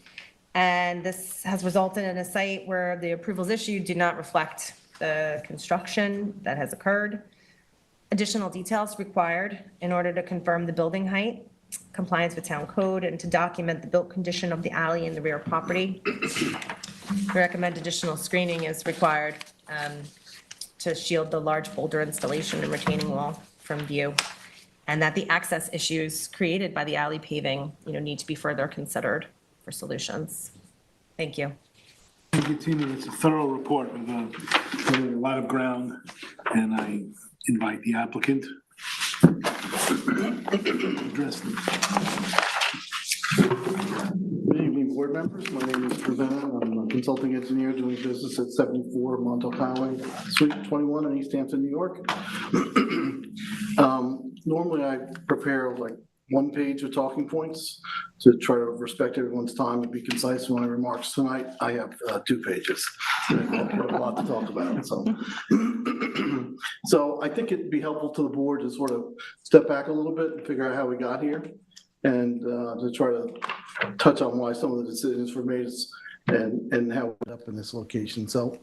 and this has resulted in a site where the approvals issued do not reflect the construction that has occurred. Additional details required in order to confirm the building height, compliance with town code, and to document the built condition of the alley and the rear property. We recommend additional screening is required to shield the large boulder installation and retaining wall from view, and that the access issues created by the alley paving, need to be further considered for solutions. Thank you. Thank you, Tina. It's a thorough report with a lot of ground, and I invite the applicant to address them. Good evening, board members. My name is Ravenna. I'm a consulting engineer doing business at 74 Montauk Highway, Suite 21 in East Hampton, New York. Normally I prepare like 1 page of talking points to try to respect everyone's time and be concise in my remarks. Tonight I have 2 pages. We have a lot to talk about, so. So I think it'd be helpful to the board to sort of step back a little bit and figure out how we got here, and to try to touch on why some of the decisions were made and how we ended up in this location. So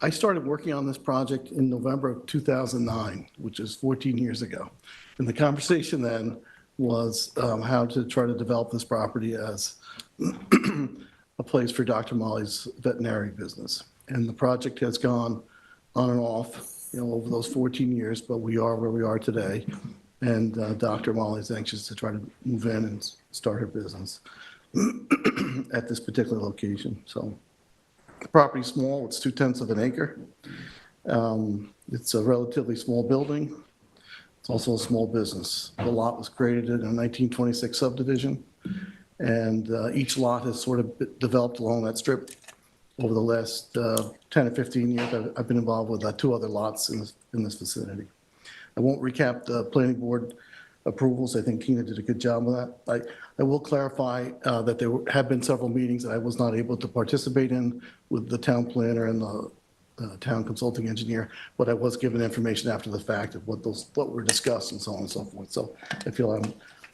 I started working on this project in November of 2009, which is 14 years ago. And the conversation then was how to try to develop this property as a place for Dr. Molly's veterinary business. And the project has gone on and off, over those 14 years, but we are where we are today. And Dr. Molly's anxious to try to move in and start her business at this particular location. So the property's small, it's 2/10 of an acre. It's a relatively small building. It's also a small business. The lot was created in a 1926 subdivision, and each lot has sort of developed along that strip over the last 10 or 15 years. I've been involved with 2 other lots in this vicinity. I won't recap the planning board approvals. I think Tina did a good job with that. I will clarify that there have been several meetings that I was not able to participate in with the town planner and the town consulting engineer, but I was given information after the fact of what were discussed and so on and so forth. So I feel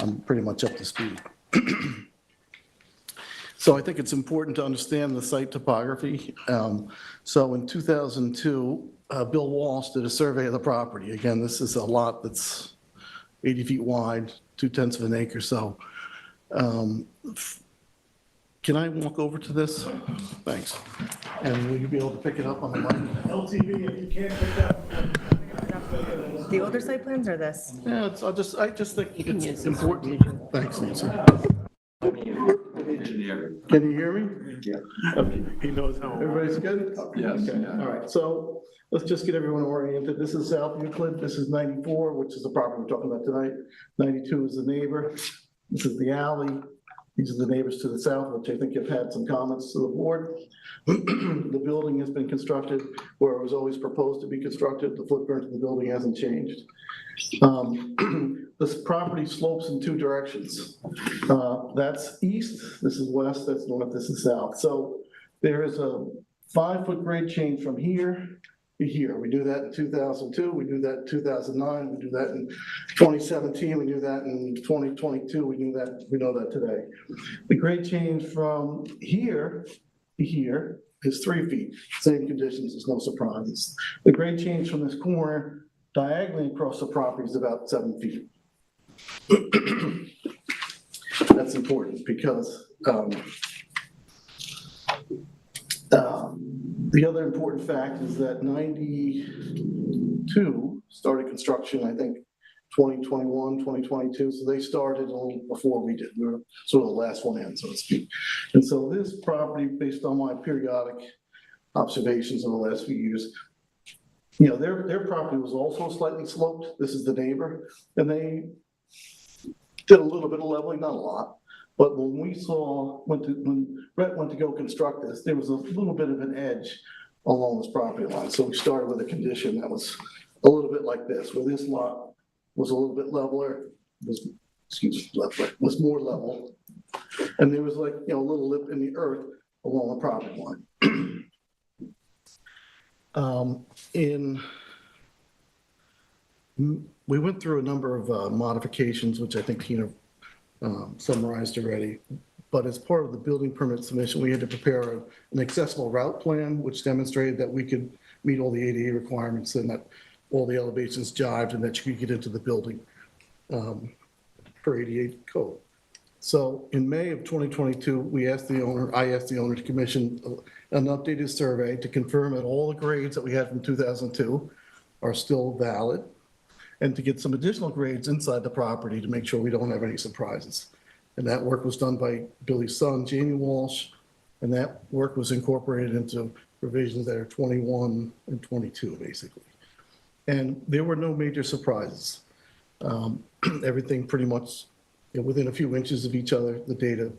I'm pretty much up to speed. So I think it's important to understand the site topography. So in 2002, Bill Walsh did a survey of the property. Again, this is a lot that's 80 feet wide, 2/10 of an acre. So can I walk over to this? Thanks. And will you be able to pick it up on the mic? LTV, if you can't pick up. The older site plans or this? Yeah, I just think it's important. Thanks, Nancy. Engineer. Can you hear me? Yeah. Okay. He knows how. Everybody's good? Yes. Okay, all right, so let's just get everyone oriented. This is South Euclid, this is 94, which is the property we're talking about tonight. 92 is the neighbor, this is the alley. These are the neighbors to the south, which I think have had some comments to the board. The building has been constructed where it was always proposed to be constructed. The footprint of the building hasn't changed. This property slopes in 2 directions. That's east, this is west, that's north, this is south. So there is a 5-foot grade change from here to here. We do that in 2002, we do that in 2009, we do that in 2017, we do that in 2022, we know that today. The grade change from here to here is 3 feet. Same conditions, there's no surprises. The grade change from this corner diagonally across the property is about 7 feet. That's important because the other important fact is that 92 started construction, I think, 2021, 2022, so they started a little before we did. We were sort of the last one in, so to speak. And so this property, based on my periodic observations over the last few years, their property was also slightly sloped. This is the neighbor, and they did a little bit of leveling, not a lot. But when Brett went to go construct this, there was a little bit of an edge along this property line. So we started with a condition that was a little bit like this, where this lot was a little bit leveler, was more level. And there was like, a little lip in the earth along the property line. We went through a number of modifications, which I think Tina summarized already. But as part of the building permit submission, we had to prepare an accessible route plan, which demonstrated that we could meet all the ADA requirements and that all the elevations jived and that you could get into the building per ADA code. So in May of 2022, I asked the owner to commission an updated survey to confirm that all the grades that we had from 2002 are still valid, and to get some additional grades inside the property to make sure we don't have any surprises. And that work was done by Billy's son, Jamie Walsh, and that work was incorporated into revisions that are 21 and 22, basically. And there were no major surprises. Everything pretty much within a few inches of each other, the data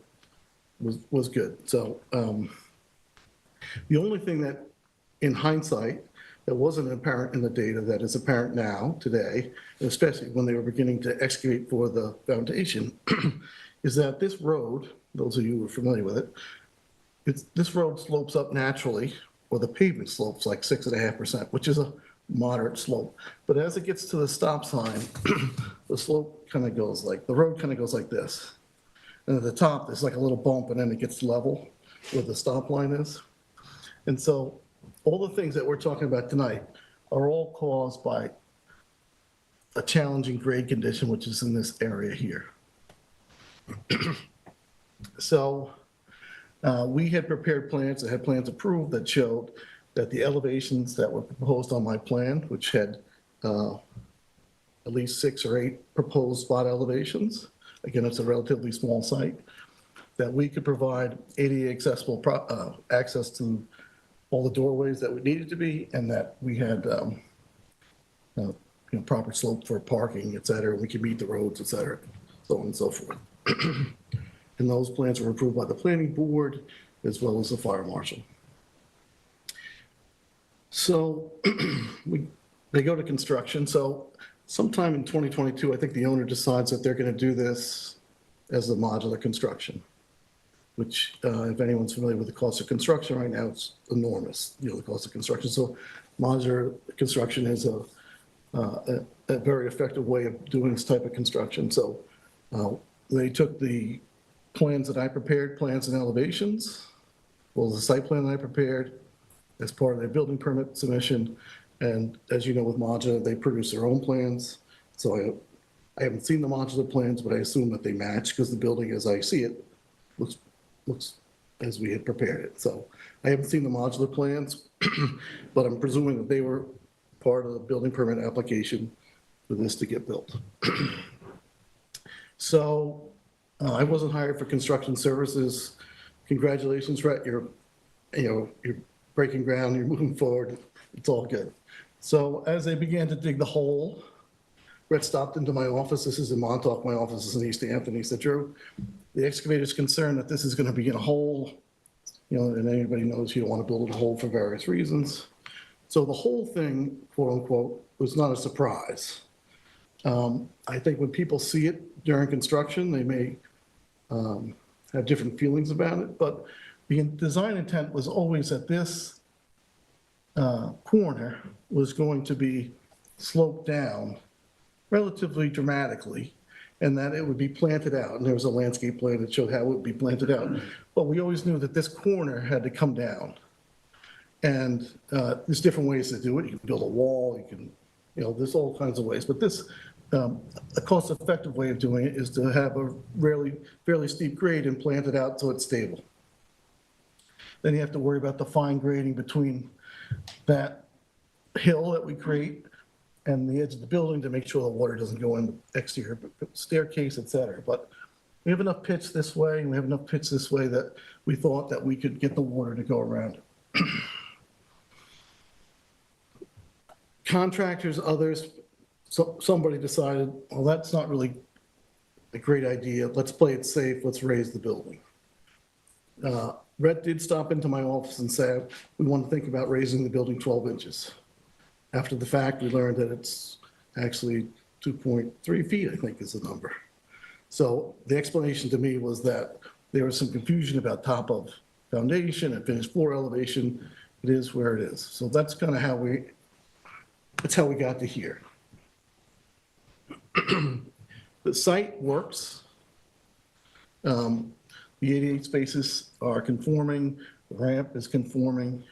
was good. So the only thing that, in hindsight, that wasn't apparent in the data that is apparent now, today, and especially when they were beginning to excavate for the foundation, is that this road, those of you who are familiar with it, this road slopes up naturally or the pavement slope's like 6.5%, which is a moderate slope. But as it gets to the stop sign, the slope kind of goes like, the road kind of goes like this. And at the top, there's like a little bump, and then it gets level where the stop line is. And so all the things that we're talking about tonight are all caused by a challenging grade condition, which is in this area here. So we had prepared plans, I had plans approved that showed that the elevations that were proposed on my plan, which had at least 6 or 8 proposed spot elevations, again, it's a relatively small site, that we could provide ADA accessible access to all the doorways that we needed to be, and that we had proper slope for parking, et cetera, we could meet the roads, et cetera, so on and so forth. And those plans were approved by the planning board as well as the fire marshal. So they go to construction. So sometime in 2022, I think the owner decides that they're going to do this as a modular construction, which if anyone's familiar with the cost of construction right now, it's enormous, the cost of construction. So modular construction is a very effective way of doing this type of construction. So they took the plans that I prepared, plans and elevations, well, the site plan that I prepared as part of their building permit submission. And as you know, with modular, they produce their own plans. So I haven't seen the modular plans, but I assume that they match because the building, as I see it, looks as we had prepared it. So I haven't seen the modular plans, but I'm presuming that they were part of the building permit application for this to get built. So I wasn't hired for construction services. Congratulations, Rhett. You're breaking ground, you're moving forward. It's all good. So as they began to dig the hole, Rhett stopped into my office. This is in Montauk. My office is in East Hampton. He said, Drew, the excavator's concerned that this is going to be in a hole, and anybody knows you don't want to build a hole for various reasons. So the whole thing, quote unquote, was not a surprise. I think when people see it during construction, they may have different feelings about it, but the design intent was always that this corner was going to be sloped down relatively dramatically, and that it would be planted out. And there was a landscape plan that showed how it would be planted out. But we always knew that this corner had to come down. And there's different ways to do it. You can build a wall, you can, there's all kinds of ways. But this, a cost-effective way of doing it is to have a fairly steep grade and plant it out so it's stable. Then you have to worry about the fine grading between that hill that we create and the edge of the building to make sure the water doesn't go in the exterior staircase, et cetera. But we have enough pitch this way, and we have enough pitch this way that we thought that we could get the water to go around it. Contractors, others, somebody decided, well, that's not really a great idea. Let's play it safe. Let's raise the building. Rhett did stop into my office and say, we want to think about raising the building 12 inches. After the fact, we learned that it's actually 2.3 feet, I think is the number. So the explanation to me was that there was some confusion about top of foundation and finished floor elevation. It is where it is. So that's kind of how we got to here. The site works. The 88 spaces are conforming. The ramp is conforming.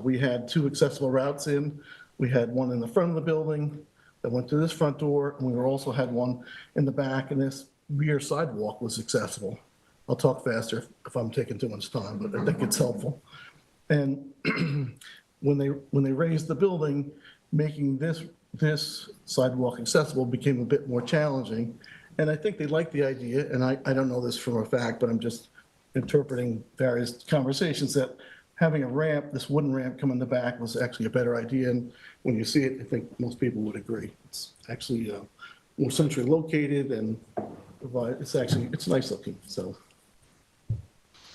We had 2 accessible routes in. We had one in the front of the building that went to this front door, and we also had one in the back, and this rear sidewalk was accessible. I'll talk faster if I'm taking too much time, but I think it's helpful. And when they raised the building, making this sidewalk accessible became a bit more challenging. And I think they liked the idea, and I don't know this for a fact, but I'm just interpreting various conversations, that having a ramp, this wooden ramp come in the back, was actually a better idea. And when you see it, I think most people would agree. It's actually more centrally located, and it's nice looking. So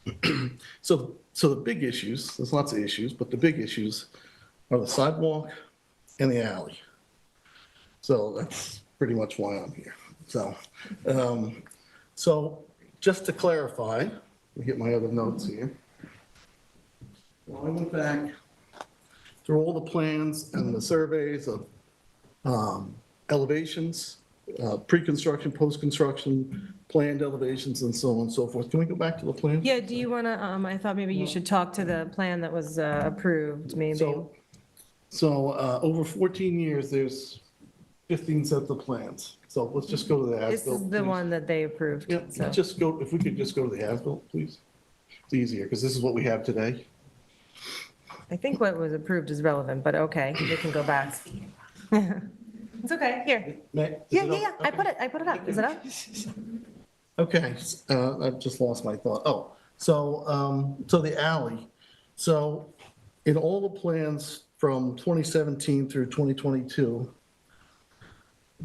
the big issues, there's lots of issues, but the big issues are the sidewalk and the alley. So that's pretty much why I'm here. So just to clarify, let me get my other notes here. Well, I went back through all the plans and the surveys of elevations, pre-construction, post-construction, planned elevations, and so on and so forth. Can we go back to the plan? Yeah, do you want to, I thought maybe you should talk to the plan that was approved, maybe. So over 14 years, there's 15 sets of plans. So let's just go to the This as-built. is the please. one that they approved, Yeah, so. just go, if we could just go to the as-built, please. It's easier, because this is what we have today. I think what was approved is relevant, but okay, we can go back. It's okay, here. May- is Yeah, it yeah, up? yeah, I put it up. Is it up? Okay, I've just lost my thought. Oh, so the alley. So in all the plans from 2017 through 2022,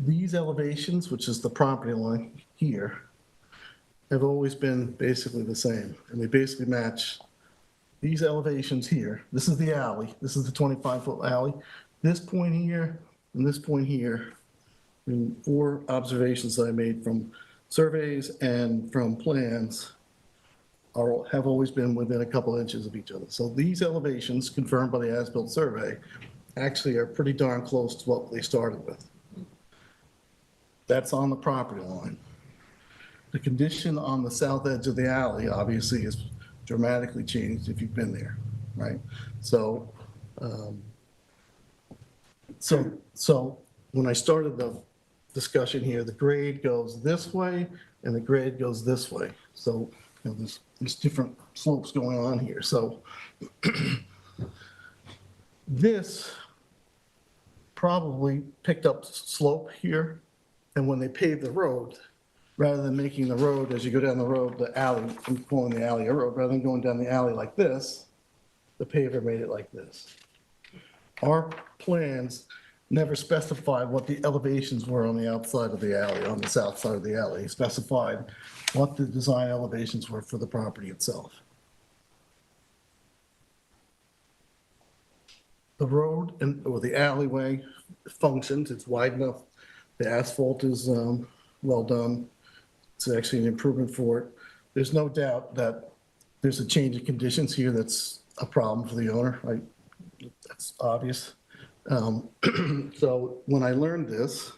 these elevations, which is the property line here, have always been basically the same. And they basically match these elevations here. This is the alley. This is the 25-foot alley. This point here and this point here, and 4 observations that I made from surveys and from plans have always been within a couple inches of each other. So these elevations confirmed by the as-built survey actually are pretty darn close to what they started with. That's on the property line. The condition on the south edge of the alley obviously is dramatically changed if you've been there, right? So, so when I started the discussion here, the grade goes this way and the grade goes this way. So, you know, there's different slopes going on here. So this probably picked up slope here. And when they paved the road, rather than making the road, as you go down the road, the alley, I'm calling the alley a road, rather than going down the alley like this, the paver made it like this. Our plans never specified what the elevations were on the outside of the alley, on the south side of the alley. It specified what the design elevations were for the property itself. The road or the alleyway functions, it's wide enough. The asphalt is well done. It's actually an improvement for it. There's no doubt that there's a change of conditions here that's a problem for the owner, right? That's obvious. So when I learned this,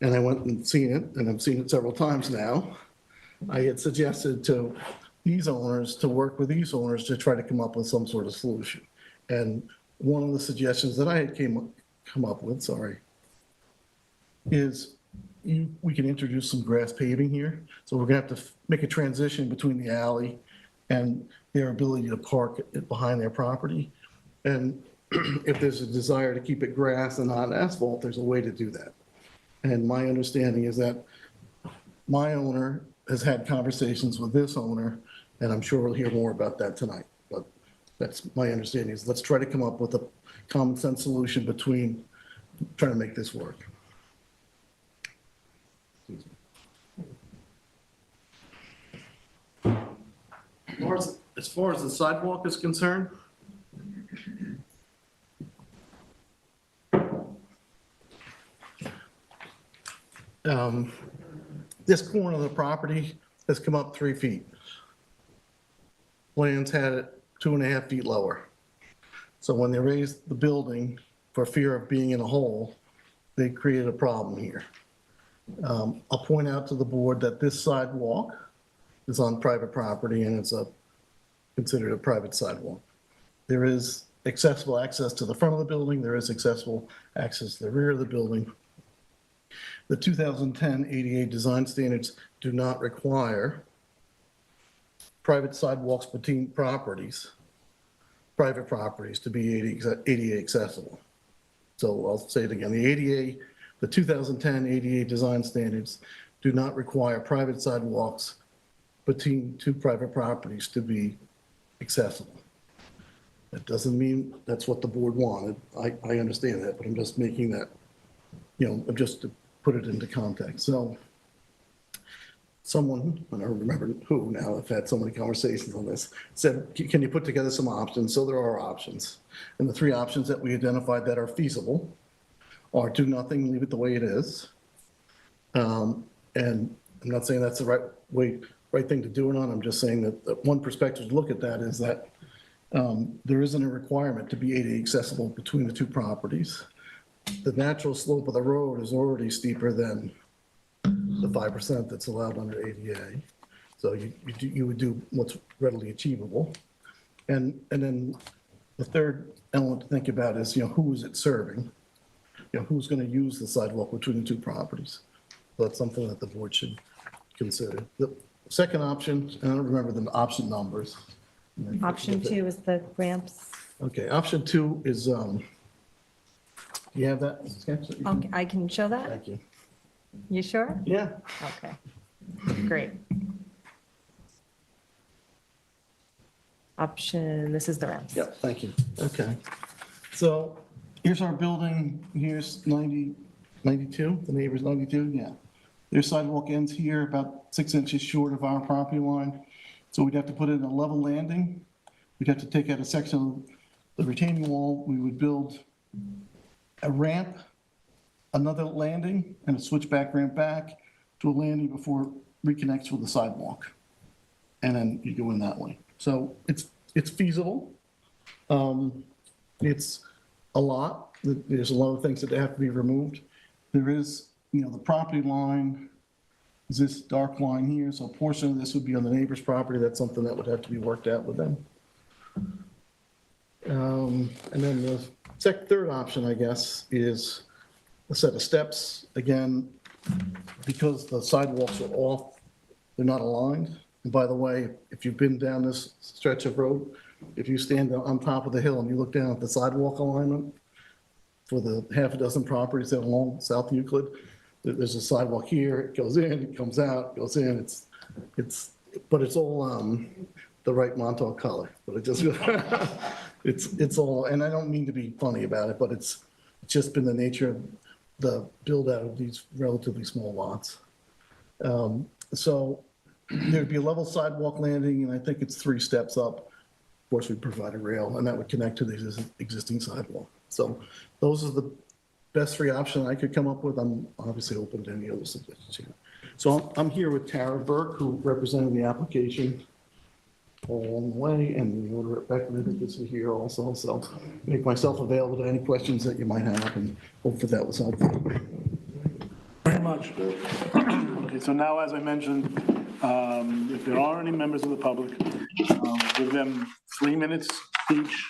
and I went and seen it, and I've seen it several times now, I had suggested to these owners to work with these owners to try to come up with some sort of solution. And one of the suggestions that I had come up with, is we can introduce some grass paving here. So we're gonna have to make a transition between the alley and their ability to park it behind their property. And if there's a desire to keep it grass and not asphalt, there's a way to do that. And my understanding is that my owner has had conversations with this owner, and I'm sure we'll hear more about that tonight. But that's my understanding, is let's try to come up with a common sense solution between trying to make this work. As far as the sidewalk is concerned, this corner of the property has come up 3 feet. Plans had it 2.5 feet lower. So when they raised the building for fear of being in a hole, they created a problem here. I'll point out to the board that this sidewalk is on private property and it's considered a private sidewalk. There is accessible access to the front of the building. There is accessible access to the rear of the building. The 2010 ADA design standards do not require private sidewalks between private properties to be ADA accessible. So I'll say it again, the 2010 ADA design standards do not require private sidewalks between 2 private properties to be accessible. That doesn't mean that's what the board wanted. I understand that, but I'm just making that, just to put it into context. So someone, I don't remember who now, I've had so many conversations on this, said, can you put together some options? So there are options. And the 3 options that we identified that are feasible are do nothing, leave it the way it is. And I'm not saying that's the right thing to do it on. I'm just saying that one perspective to look at that is that There isn't a requirement to be ADA accessible between the two properties. The natural slope of the road is already steeper than the 5% that's allowed under ADA. So you would do what's readily achievable. And then the third element to think about is, who is it serving? Who's going to use the sidewalk between the two properties? So that's something that the board should consider. The second option, and I don't remember the option numbers. Option 2 is the ramps. Okay, option 2 is, you have that sketch? that you can- Okay, I can show that? Thank you. You sure? Yeah. Okay, great. This is the ramps. Yeah, thank you. Okay. So here's our building, here's 92, the neighbor's 92, yeah. Their sidewalk ends here, about 6 inches short of our property line. So we'd have to put in a level landing. We'd have to take out a section of the retaining wall. We would build a ramp, another landing, and a switchback ramp back to a landing before it reconnects with the sidewalk. And then you go in that way. So it's feasible. It's a lot. There's a lot of things that have to be removed. There is, the property line is this dark line here. So a portion of this would be on the neighbor's property. That's something that would have to be worked out with them. And then the third option, I guess, is a set of steps. Again, because the sidewalks are off, they're not aligned. And by the way, if you've been down this stretch of road, if you stand on top of the hill and you look down at the sidewalk alignment for the half a dozen properties that are along South Euclid, there's a sidewalk here, it goes in, it comes out, it goes in, but it's all the right Montauk color, but it just, it's all, and I don't mean to be funny about it, but it's just been the nature of the build out of these relatively small lots. So there'd be a level sidewalk landing, and I think it's 3 steps up. Of course, we provide a rail, and that would connect to the existing sidewalk. So those are the best 3 options I could come up with. I'm obviously open to any other suggestions here. So I'm here with Tara Burke, who represented the application all along the way, and the owner Rebecca is here also. So make myself available to any questions that you might have, and hopefully that was helpful. Very much. Okay, so now, as I mentioned, if there are any members of the public, give them 3 minutes each.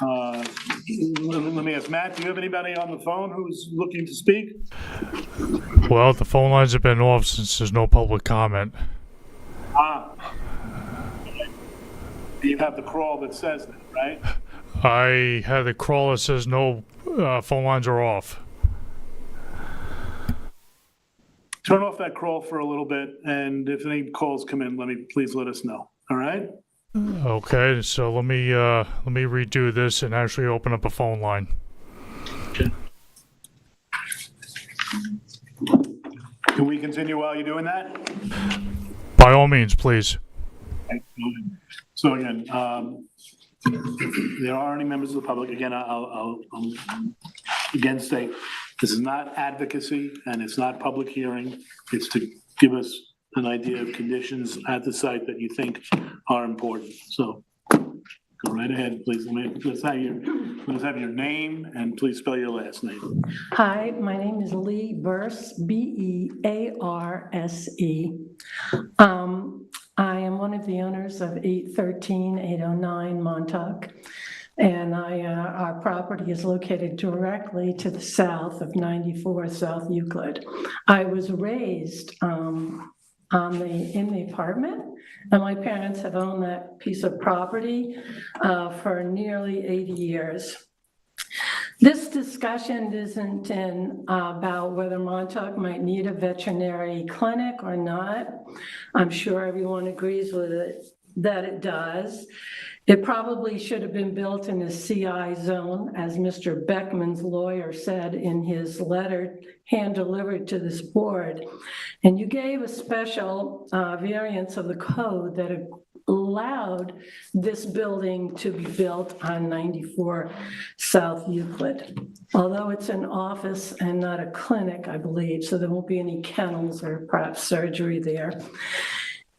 Let me ask Matt, do you have anybody on the phone who's looking to speak? Well, the phone lines have been off since there's no public comment. You have the crawl that says that, right? I had a crawl that says no phone lines are off. Turn off that crawl for a little bit, and if any calls come in, please let us know, all right? Okay, so let me redo this and actually open up a phone line. Okay. Can we continue while you're doing that? By all means, please. So again, there are any members of the public, again, I'll again state, this is not advocacy and it's not public hearing. It's to give us an idea of conditions at the site that you think are important. So go right ahead, please. Let's have your name and please spell your last name. Hi, my name is Lee Burse, B-E-A-R-S-E. I am one of the owners of 813-809 Montauk, and our property is located directly to the south of 94 South Euclid. I was raised in the apartment, and my parents have owned that piece of property for nearly 80 years. This discussion isn't about whether Montauk might need a veterinary clinic or not. I'm sure everyone agrees with it, that it does. It probably should have been built in a CI zone, as Mr. Beckman's lawyer said in his letter hand-delivered to this board. And you gave a special variance of the code that allowed this building to be built on 94 South Euclid. Although it's an office and not a clinic, I believe, so there won't be any kennels or perhaps surgery there.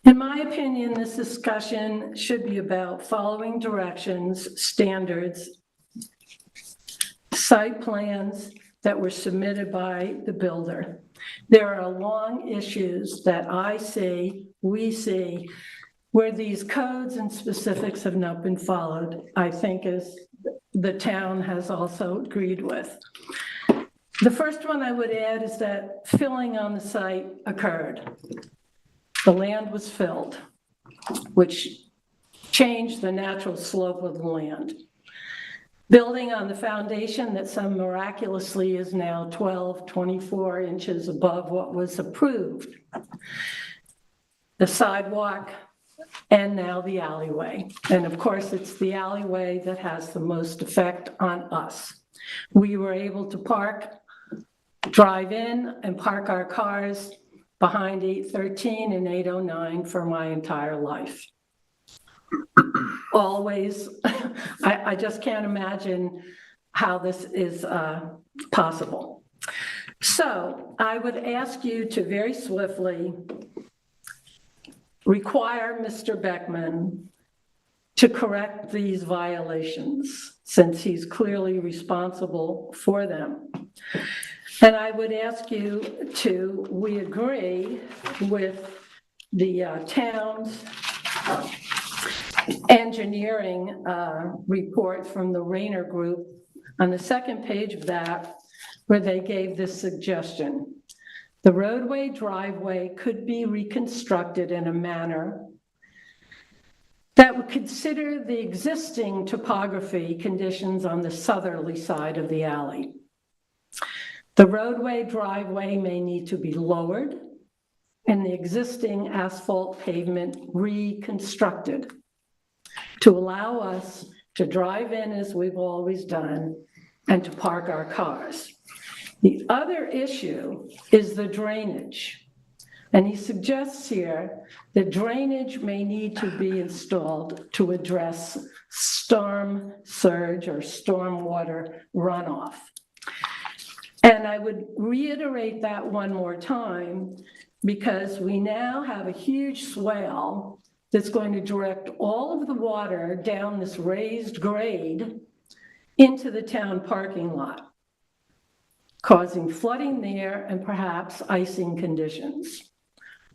In my opinion, this discussion should be about following directions, standards, site plans that were submitted by the builder. There are long issues that I see, we see, where these codes and specifics have not been followed, I think, as the town has also agreed with. The first one I would add is that filling on the site occurred. The land was filled, which changed the natural slope of the land. Building on the foundation that some miraculously is now 12, 24 inches above what was approved. The sidewalk and now the alleyway. And of course, it's the alleyway that has the most effect on us. We were able to drive in and park our cars behind 813 and 809 for my entire life. Always, I just can't imagine how this is possible. So I would ask you to very swiftly require Mr. Beckman to correct these violations, since he's clearly responsible for them. And I would ask you to, we agree with the town's engineering report from the Rayner Group on the second page of that, where they gave this suggestion. The roadway driveway could be reconstructed in a manner that would consider the existing topography conditions on the southerly side of the alley. The roadway driveway may need to be lowered and the existing asphalt pavement reconstructed to allow us to drive in as we've always done and to park our cars. The other issue is the drainage. And he suggests here that drainage may need to be installed to address storm surge or stormwater runoff. And I would reiterate that one more time, because we now have a huge swale that's going to direct all of the water down this raised grade into the town parking lot, causing flooding there and perhaps icing conditions,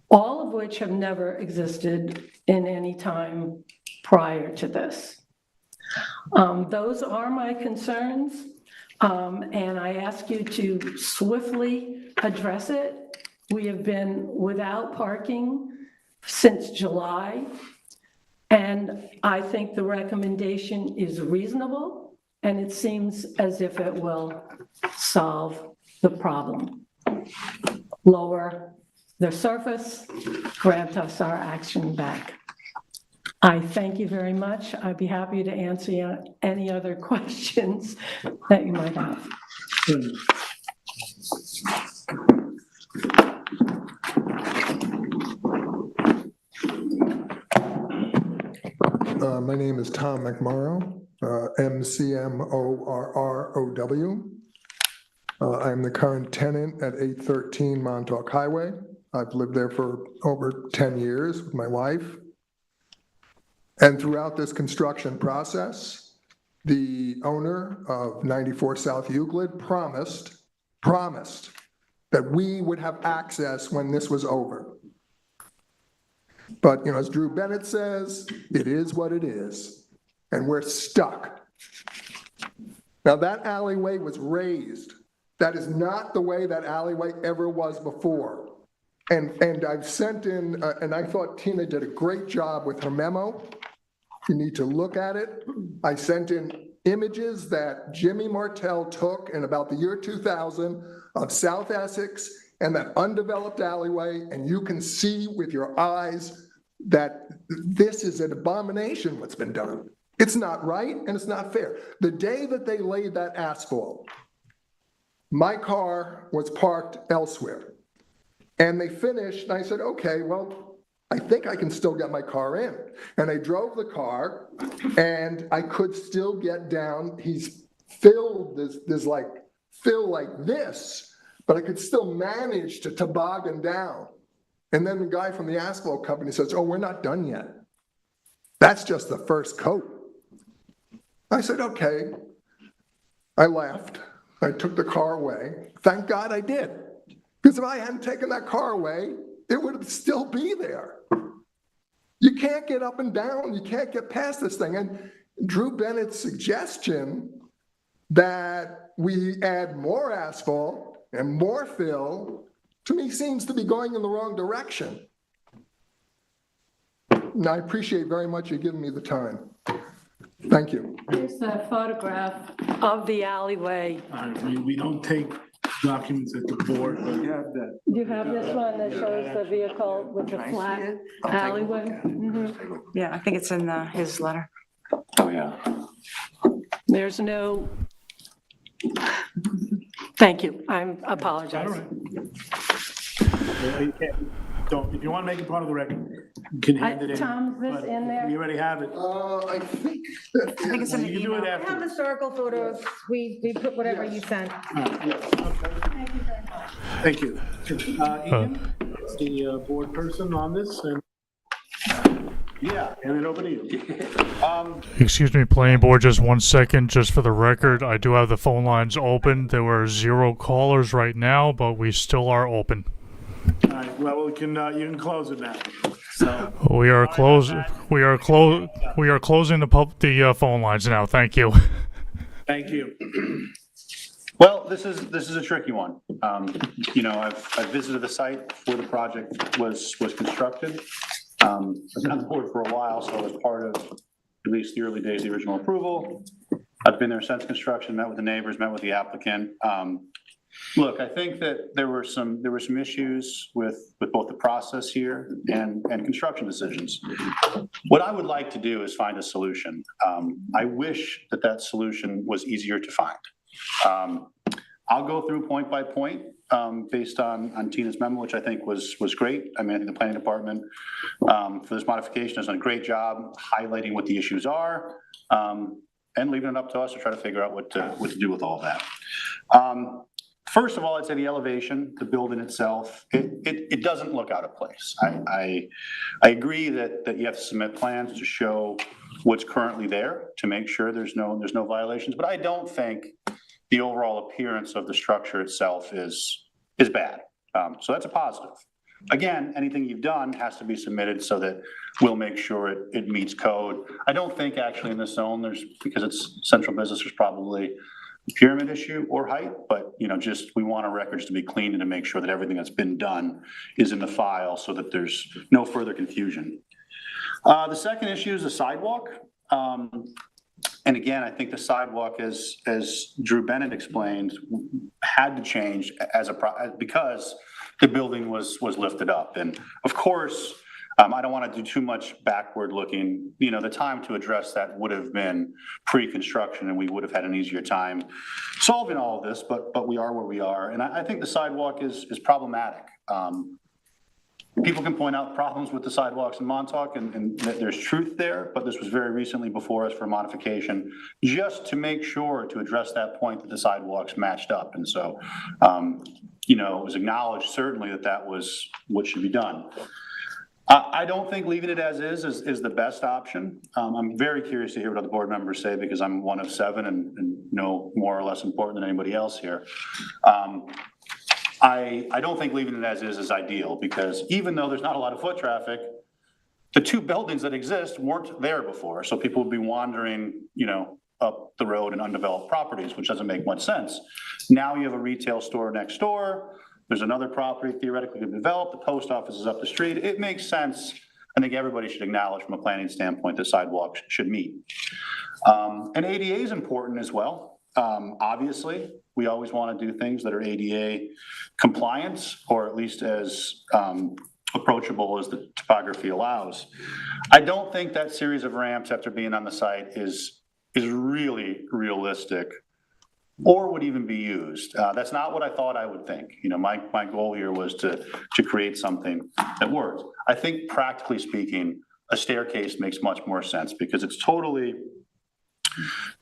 all of which have never existed in any time prior to this. Those are my concerns, and I ask you to swiftly address it. We have been without parking since July, and I think the recommendation is reasonable, and it seems as if it will solve the problem. Lower the surface, grant us our action back. I thank you very much. I'd be happy to answer any other questions that you might have. My name is Tom McMorrow, MCMORROW. I'm the current tenant at 813 Montauk Highway. I've lived there for over 10 years with my wife. And throughout this construction process, the owner of 94 South Euclid promised that we would have access when this was over. But, as Drew Bennett says, it is what it is, and we're stuck. Now, that alleyway was raised. That is not the way that alleyway ever was before. And I've sent in, and I thought Tina did a great job with her memo. You need to look at it. I sent in images that Jimmy Martell took in about the year 2000 of South Essex and that undeveloped alleyway, and you can see with your eyes that this is an abomination what's been done. It's not right and it's not fair. The day that they laid that asphalt, my car was parked elsewhere. And they finished, and I said, okay, well, I think I can still get my car in. And I drove the car, and I could still get down. He's filled, there's like fill like this, but I could still manage to toboggan down And then the guy from the asphalt company says, oh, we're not done yet. That's just the first coat. I said, okay. I left. I took the car away. Thank God I did. Because if I hadn't taken that car away, it would still be there. You can't get up and down. You can't get past this thing. And Drew Bennett's suggestion that we add more asphalt and more fill, to me, seems to be going in the wrong direction. And I appreciate very much you giving me the time. Thank you. Here's a photograph of the alleyway. We don't take documents at the board, but We have that. Do you have this one that shows the vehicle with the flat alleyway? Mhm. Yeah, I think it's in his letter. Oh, yeah. There's no, thank you, I apologize. all right. Well, you can't- Don't, if you want to make it part of the record, you can hand it in. Tom, is this but in there? We already have it. I think I think it's in the You can do it email. I have after. historical photos, we put whatever you sent. Thank you. Ian, the board person on this, and Yeah. hand it over to you. Excuse me, planning board, just 1 second, just for the record. I do have the phone lines open. There were 0 callers right now, but we still are open. All right, well, you can close it now. So, We are closing the phone lines now. Thank you. thank you. Well, this is a tricky one. You know, I've visited the site before the project was constructed. I've been on the board for a while, so I was part of at least the early days of the original approval. I've been there since construction, met with the neighbors, met with the applicant. Look, I think that there were some issues with both the process here and construction decisions. What I would like to do is find a solution. I wish that solution was easier to find. I'll go through point by point based on Tina's memo, which I think was great. I mean, I think the planning department for this modification has done a great job highlighting what the issues are and leaving it up to us to try to figure out what to do with all that. First of all, I'd say the elevation, the building itself, it doesn't look out of place. I agree that you have to submit plans to show what's currently there to make sure there's no violations, but I don't think the overall appearance of the structure itself is bad. So that's a positive. Again, anything you've done has to be submitted so that we'll make sure it meets code. I don't think actually in this zone because it's central business, there's probably pyramid issue or height, but just we want our records to be clean and to make sure that everything that's been done is in the file so that there's no further confusion. The second issue is the sidewalk. And again, I think the sidewalk, as Drew Bennett explained, had to change because the building was lifted up. And of course, I don't want to do too much backward looking. The time to address that would have been pre-construction and we would have had an easier time solving all of this, but we are where we are. And I think the sidewalk is problematic. People can point out problems with the sidewalks in Montauk and there's truth there, but this was very recently before us for modification, just to make sure to address that point that the sidewalks matched up. And so, it was acknowledged certainly that was what should be done. I don't think leaving it as is the best option. I'm very curious to hear what other board members say because I'm one of 7 and no more or less important than anybody else here. I don't think leaving it as is ideal because even though there's not a lot of foot traffic, the 2 buildings that exist weren't there before. So people would be wandering, up the road in undeveloped properties, which doesn't make much sense. Now you have a retail store next door. There's another property theoretically to develop. The post office is up the street. It makes sense. I think everybody should acknowledge from a planning standpoint that sidewalks should meet. And ADA is important as well. Obviously, we always want to do things that are ADA compliant or at least as approachable as the topography allows. I don't think that series of ramps after being on the site is really realistic or would even be used. That's not what I thought I would think. My goal here was to create something that worked. I think practically speaking, a staircase makes much more sense because it's totally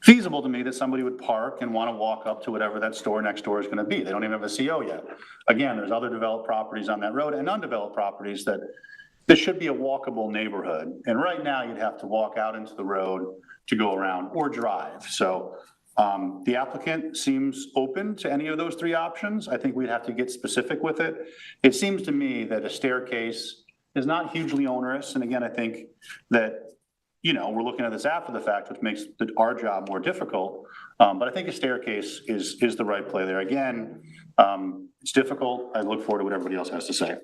feasible to me that somebody would park and want to walk up to whatever that store next door is going to be. They don't even have a CO yet. Again, there's other developed properties on that road and undeveloped properties that this should be a walkable neighborhood. And right now you'd have to walk out into the road to go around or drive. So the applicant seems open to any of those three options. I think we'd have to get specific with it. It seems to me that a staircase is not hugely onerous. And again, I think that, we're looking at this after the fact, which makes our job more difficult. But I think a staircase is the right play there. Again, it's difficult. I look forward to what everybody else has to say.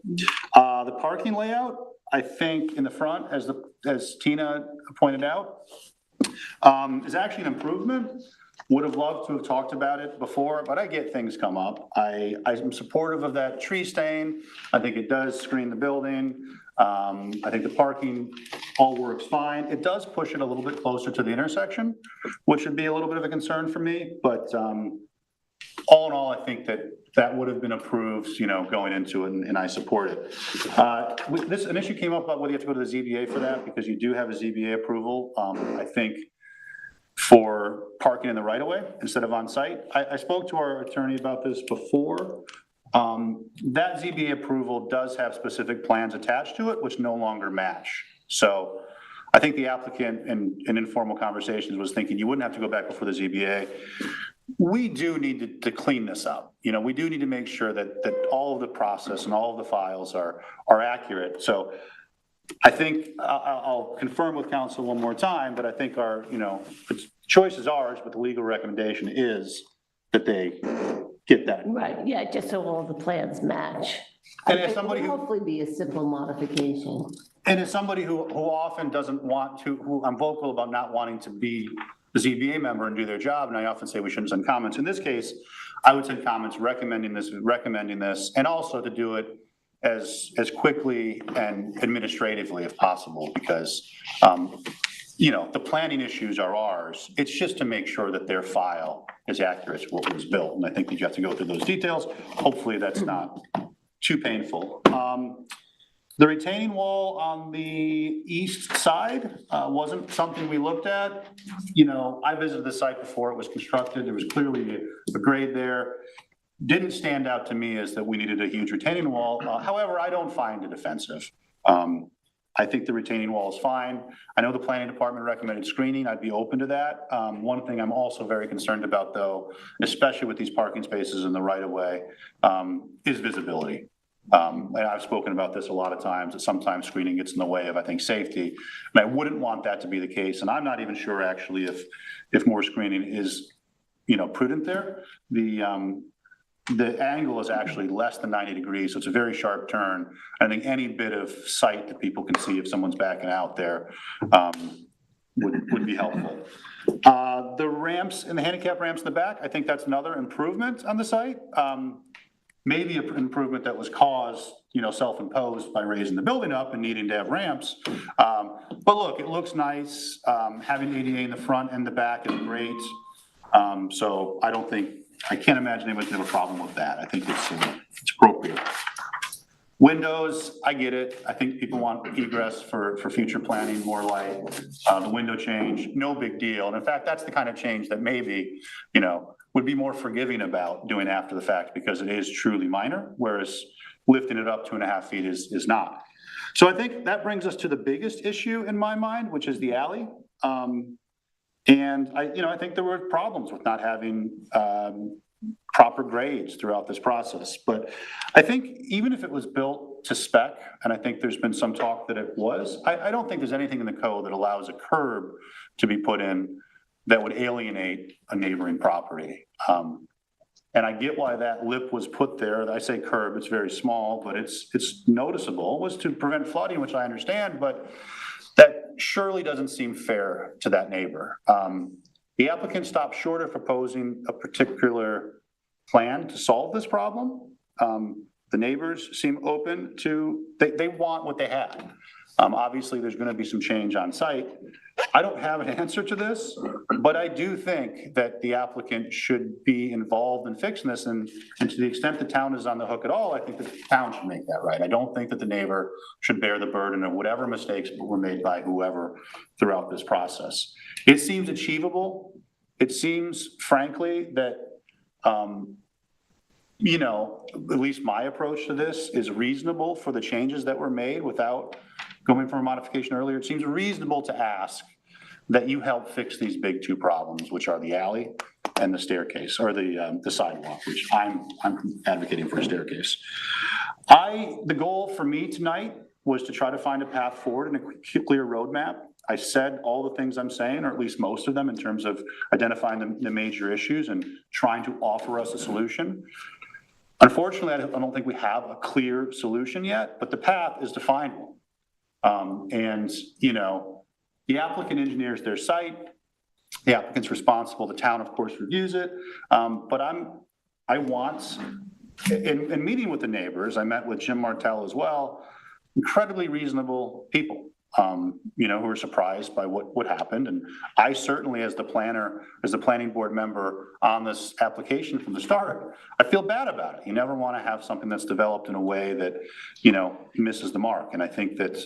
The parking layout, I think in the front, as Tina pointed out, is actually an improvement. Would have loved to have talked about it before, but I get things come up. I'm supportive of that tree stain. I think it does screen the building. I think the parking all works fine. It does push it a little bit closer to the intersection, which would be a little bit of a concern for me. But all in all, I think that would have been approved, going into it, and I support it. An issue came up about whether you have to go to the ZBA for that, because you do have a ZBA approval. I think for parking in the right of way instead of on site. I spoke to our attorney about this before. That ZBA approval does have specific plans attached to it, which no longer match. So I think the applicant in informal conversations was thinking you wouldn't have to go back before the ZBA. We do need to clean this up. We do need to make sure that all of the process and all of the files are accurate. So I think I'll confirm with council one more time, but I think our, the choice is ours, but the legal recommendation is that they get that. Right, yeah, just so all the plans match. And as somebody who, hopefully be a simple modification. and as somebody who often doesn't want to, who I'm vocal about not wanting to be the ZBA member and do their job, and I often say we shouldn't send comments. In this case, I would send comments recommending this, and also to do it as quickly and administratively if possible, because the planning issues are ours. It's just to make sure that their file is accurate to what was built, and I think that you have to go through those details. Hopefully that's not too painful. The retaining wall on the east side wasn't something we looked at. I visited the site before it was constructed. There was clearly a grade there. Didn't stand out to me as that we needed a huge retaining wall. However, I don't find it offensive. I think the retaining wall is fine. I know the planning department recommended screening. I'd be open to that. One thing I'm also very concerned about, though, especially with these parking spaces in the right of way, is visibility. And I've spoken about this a lot of times, that sometimes screening gets in the way of, I think, safety. And I wouldn't want that to be the case. And I'm not even sure actually if more screening is, prudent there. The angle is actually less than 90 degrees, so it's a very sharp turn. I think any bit of sight that people can see if someone's backing out there would be helpful. The ramps and the handicap ramps in the back, I think that's another improvement on the site. Maybe an improvement that was caused, self-imposed by raising the building up and needing to have ramps. But look, it looks nice. Having ADA in the front and the back is great. So I can't imagine anybody's gonna have a problem with that. I think it's appropriate. Windows, I get it. I think people want egress for future planning, more light. The window change, no big deal. And in fact, that's the kind of change that maybe, would be more forgiving about doing after the fact, because it is truly minor, whereas lifting it up 2.5 feet is not. So I think that brings us to the biggest issue in my mind, which is the alley. And I think there were problems with not having proper grades throughout this process. But I think even if it was built to spec, and I think there's been some talk that it was, I don't think there's anything in the code that allows a curb to be put in that would alienate a neighboring property. And I get why that lip was put there. I say curb, it's very small, but it's noticeable. It was to prevent flooding, which I understand, but that surely doesn't seem fair to that neighbor. The applicant stopped short of proposing a particular plan to solve this problem. The neighbors seem open to, they want what they had. Obviously, there's gonna be some change on site. I don't have an answer to this, but I do think that the applicant should be involved in fixing this, and to the extent the town is on the hook at all, I think that the town should make that right. I don't think that the neighbor should bear the burden of whatever mistakes were made by whoever throughout this process. It seems achievable. It seems frankly that, you know, at least my approach to this is reasonable for the changes that were made without going for a modification earlier. It seems reasonable to ask that you help fix these big two problems, which are the alley and the staircase, or the sidewalk, which I'm advocating for a staircase. The goal for me tonight was to try to find a path forward and a clear roadmap. I said all the things I'm saying, or at least most of them, in terms of identifying the major issues and trying to offer us a solution. Unfortunately, I don't think we have a clear solution yet, but the path is to find one. And, you know, the applicant engineers their site, the applicant's responsible, the town, of course, reviews it. But I want, in meeting with the neighbors, I met with Jim Martell as well, incredibly reasonable people. You know, who were surprised by what happened. And I certainly, as the planner, as the planning board member on this application from the start, I feel bad about it. You never want to have something that's developed in a way that, you know, misses the mark. And I think that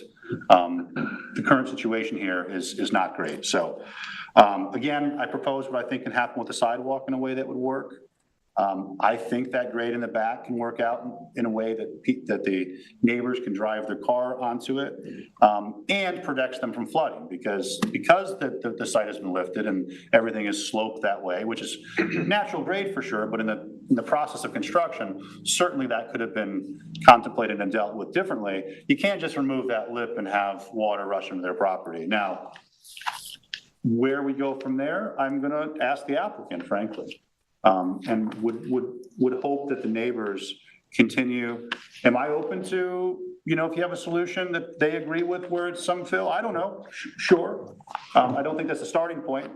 the current situation here is not great. So again, I propose what I think can happen with the sidewalk in a way that would work. I think that grade in the back can work out in a way that the neighbors can drive their car onto it, and protects them from flooding, because the site has been lifted and everything is sloped that way, which is natural grade for sure, but in the process of construction, certainly that could have been contemplated and dealt with differently. You can't just remove that lip and have water rush into their property. Now, where we go from there, I'm gonna ask the applicant, frankly. And would hope that the neighbors continue. Am I open to, you know, if you have a solution that they agree with where it's some fill? I don't know, sure. I don't think that's the starting point.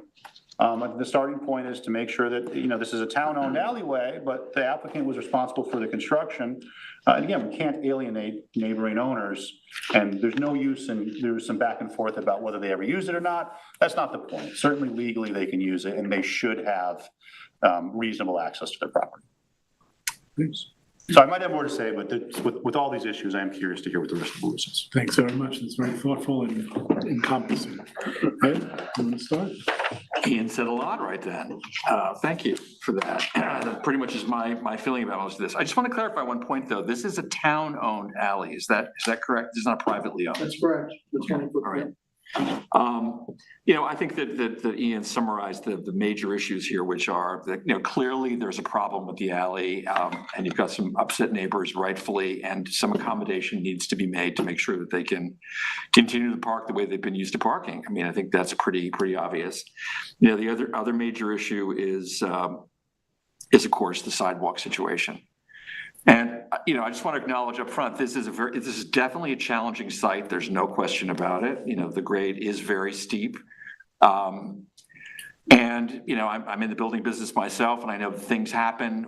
The starting point is to make sure that, you know, this is a town-owned alleyway, but the applicant was responsible for the construction. And again, we can't alienate neighboring owners, and there's no use in, there's some back and forth about whether they ever use it or not. That's not the point. Certainly legally they can use it, and they should have reasonable access to their property. Thanks. So I might have more to say, but with all these issues, I am curious to hear what the rest of the board says. Thanks very much. That's very thoughtful and encompassing. Ed, you want to start? Ian said a lot right then. Thank you for that. That pretty much is my feeling about most of this. I just want to clarify one point, though. This is a town-owned alley. Is that correct? It's not privately owned. That's correct. That's Okay. All right. You know, I think that Ian summarized the major issues here, which are that, you know, clearly there's a problem with the alley, and you've got some upset neighbors rightfully, and some accommodation needs to be made to make sure that they can continue to park the way they've been used to parking. I mean, I think that's pretty obvious. You know, the other major issue is of course the sidewalk situation. And, you know, I just want to acknowledge up front, this is definitely a challenging site. There's no question about it. You know, the grade is very steep. And, you know, I'm in the building business myself, and I know things happen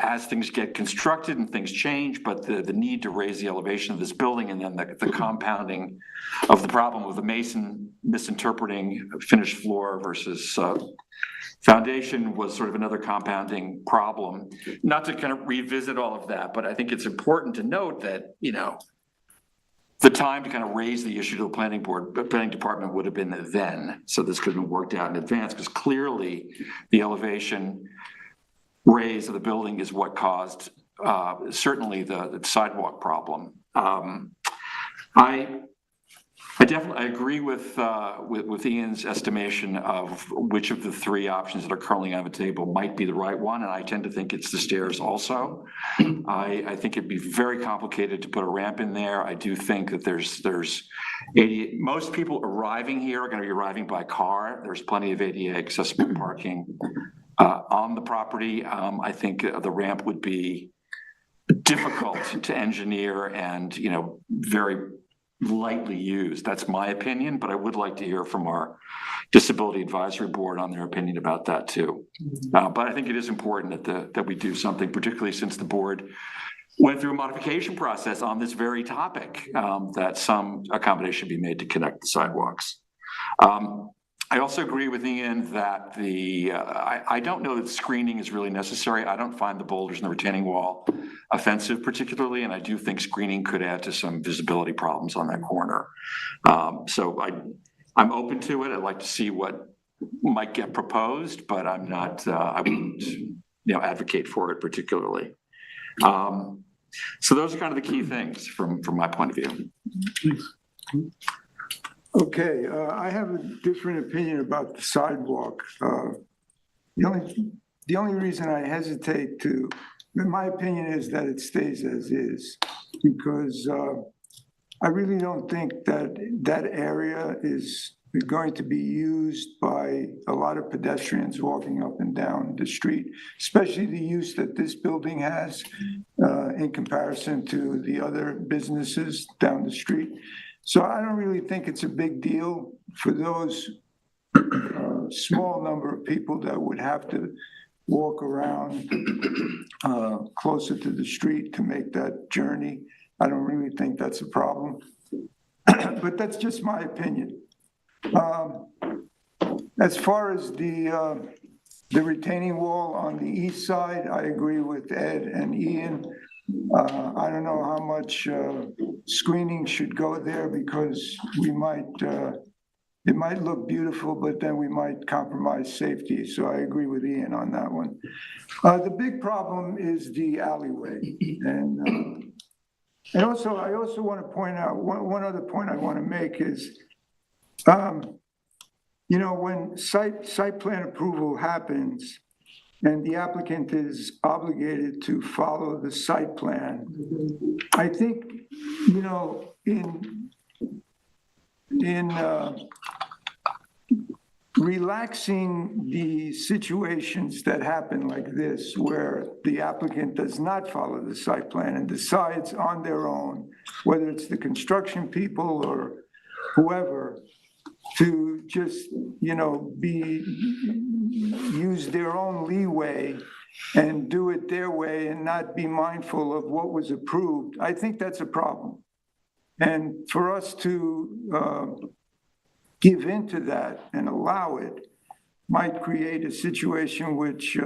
as things get constructed and things change, but the need to raise the elevation of this building, and then the compounding of the problem with the mason misinterpreting finished floor versus foundation was sort of another compounding problem. Not to kind of revisit all of that, but I think it's important to note that, you know, the time to kind of raise the issue to the planning department would have been then. So this could have been worked out in advance, because clearly the elevation raise of the building is what caused certainly the sidewalk problem. I agree with Ian's estimation of which of the three options that are currently on the table might be the right one, and I tend to think it's the stairs also. I think it'd be very complicated to put a ramp in there. I do think that there's most people arriving here are going to be arriving by car. There's plenty of ADA accessible parking on the property. I think the ramp would be difficult to engineer and, you know, very lightly used. That's my opinion, but I would like to hear from our Disability Advisory Board on their opinion about that too. But I think it is important that we do something, particularly since the board went through a modification process on this very topic, that some accommodation be made to connect the sidewalks. I also agree with Ian that I don't know that screening is really necessary. I don't find the boulders and the retaining wall offensive particularly, and I do think screening could add to some visibility problems on that corner. So I'm open to it. I'd like to see what might get proposed, but I'm not, I wouldn't, advocate for it particularly. So those are kind of the key things from my point of view. Okay, I have a different opinion about the sidewalk. The only reason I hesitate to, in my opinion, is that it stays as is, because I really don't think that that area is going to be used by a lot of pedestrians walking up and down the street, especially the use that this building has in comparison to the other businesses down the street. So I don't really think it's a big deal for those small number of people that would have to walk around closer to the street to make that journey. I don't really think that's a problem, but that's just my opinion. As far as the retaining wall on the east side, I agree with Ed and Ian. I don't know how much screening should go there, because it might look beautiful, but then we might compromise safety. So I agree with Ian on that one. The big problem is the alleyway. And I also want to point out, one other point I want to make is, when site plan approval happens, and the applicant is obligated to follow the site plan, I think, in relaxing the situations that happen like this, where the applicant does not follow the site plan and decides on their own, whether it's the construction people or whoever, to just, use their own leeway and do it their way and not be mindful of what was approved, I think that's a problem. And for us to give into that and allow it might create a situation which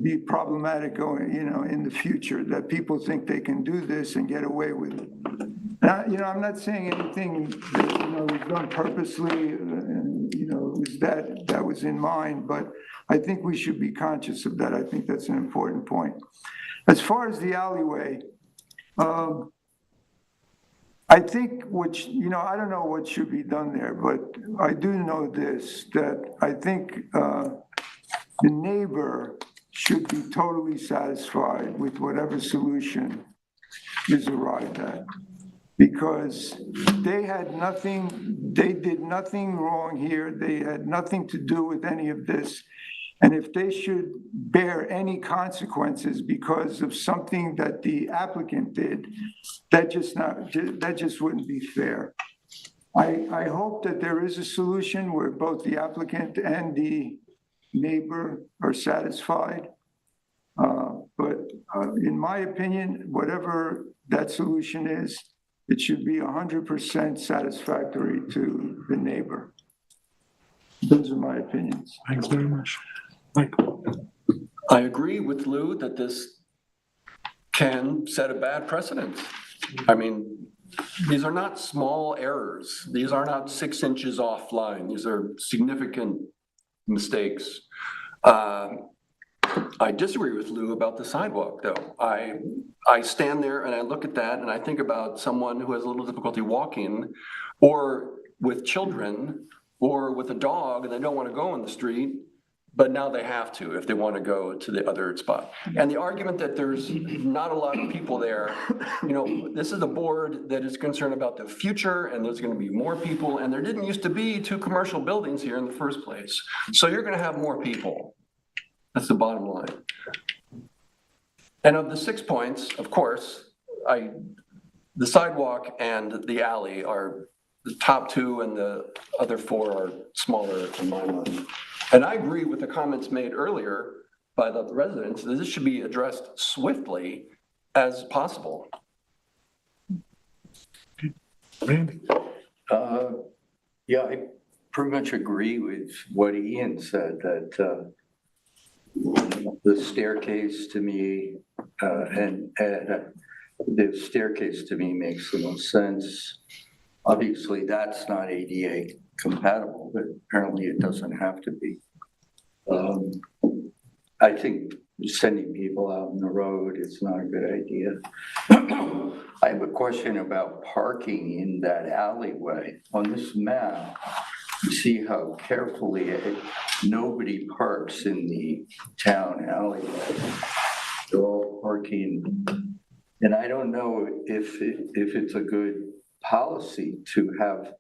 be problematic going, in the future, that people think they can do this and get away with it. Now, I'm not saying anything that, was done purposely, and, was that was in mind, but I think we should be conscious of that. I think that's an important point. As far as the alleyway, I think I don't know what should be done there, but I do know this, that I think the neighbor should be totally satisfied with whatever solution is arrived at. Because they did nothing wrong here. They had nothing to do with any of this. And if they should bear any consequences because of something that the applicant did, that just wouldn't be fair. I hope that there is a solution where both the applicant and the neighbor are satisfied. But in my opinion, whatever that solution is, it should be 100% satisfactory to the neighbor. Those are my opinions. Thanks very much. I agree with Lou that this can set a bad precedent. I mean, these are not small errors. These are not 6 inches offline. These are significant mistakes. I disagree with Lou about the sidewalk, though. I stand there and I look at that and I think about someone who has a little difficulty walking, or with children, or with a dog, and they don't want to go on the street, but now they have to if they want to go to the other spot. And the argument that there's not a lot of people there, this is a board that is concerned about the future, and there's going to be more people, and there didn't used to be 2 commercial buildings here in the first place. So you're going to have more people. That's the bottom line. And of the 6 points, of course, the sidewalk and the alley are the top 2, and the other 4 are smaller in my mind. And I agree with the comments made earlier by the residents, that this should be addressed swiftly as possible. Randy? Yeah, I pretty much agree with what Ian said, that the staircase to me, the staircase to me makes the most sense. Obviously, that's not ADA compatible, but apparently it doesn't have to be. I think sending people out on the road is not a good idea. I have a question about parking in that alleyway. On this map, you see how carefully nobody parks in the town alleyway. They're all parking. And I don't know if it's a good policy to have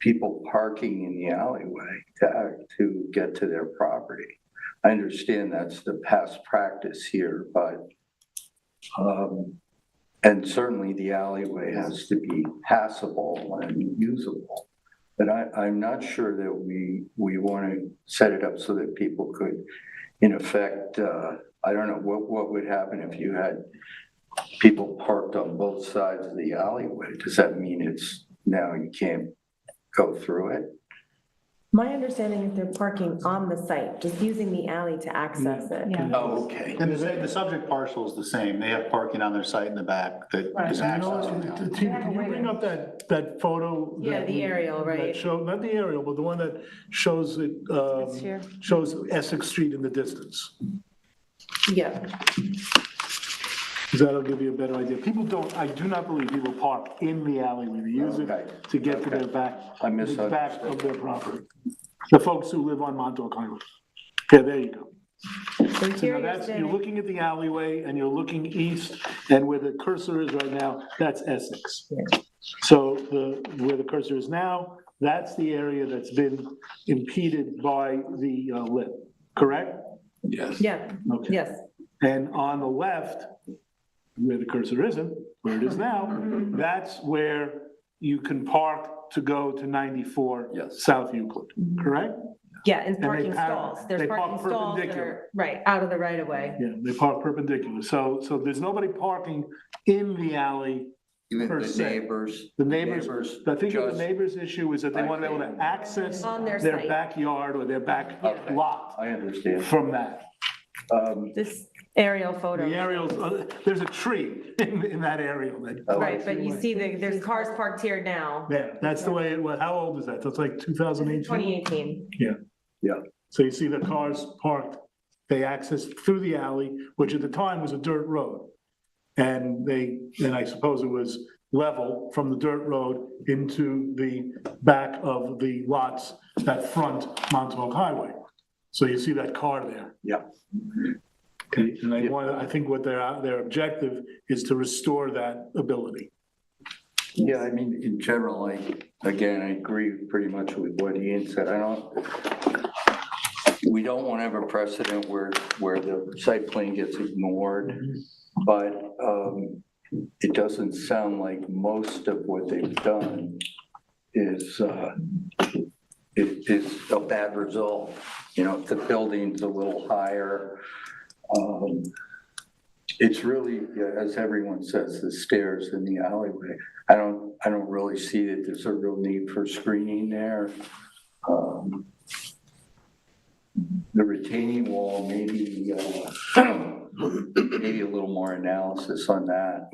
people parking in the alleyway to get to their property. I understand that's the past practice here, but, and certainly the alleyway has to be passable and usable. But I'm not sure that we want to set it up so that people could, in effect, I don't know, what would happen if you had people parked on both sides of the alleyway? Does that mean it's now you can't go through it? My understanding is they're parking on the site, just using the alley to access it. Oh, okay. And the subject parcel is the same. They have parking on their site in the back that is You know access. what, Tina, can you bring up that photo? Yeah, the aerial, right. Not the aerial, but the one that shows it, shows Essex Street in the distance. Yeah. Because that'll give you a better idea. I do not believe people park in the alleyway. They use it to get to their back, I the misunderstood. back of their property. The folks who live on Montauk Highway. Yeah, there you go. So So here now you're you're standing, looking at the alleyway and you're looking east, and where the cursor is right now, that's Essex. So where the cursor is now, that's the area that's been impeded by the lip, correct? Yes. yeah, Okay. yes. And on the left, where the cursor isn't, where it is now, that's where you can park to go to 94 Yes. South Euclid, correct? Yeah, and they parking park- stalls. There's they park parking stalls that perpendicular. are, right, out of the right of way. Yeah, they park perpendicular. So there's nobody parking in the alley. Even Per the se. neighbors. The neighbors, I think the just- neighbors' issue is that they want to be able to access On their their site. backyard or their back Okay. lot I understand. from that. This aerial photo. The aerials, there's a tree in that aerial. Oh, I Right, but you see there's cars parked here now, Yeah, that's the way how old is that? That's like 2018? 2018. Yeah. So you see the cars parked, they access through the alley, which at the time was a dirt road. And I suppose it was level from the dirt road into the back of the lots that front Montauk Highway. So you see that car there. Yeah. Okay, and I think what their objective is to restore that ability. Yeah, I mean, in general, I agree pretty much with what Ian said. We don't want to have a precedent where the site plan gets ignored, but it doesn't sound like most of what they've done is a bad result. You know, if the building's a little higher, it's really, as everyone says, the stairs in the alleyway. I don't really see that there's a real need for screening there. The retaining wall, maybe a little more analysis on that,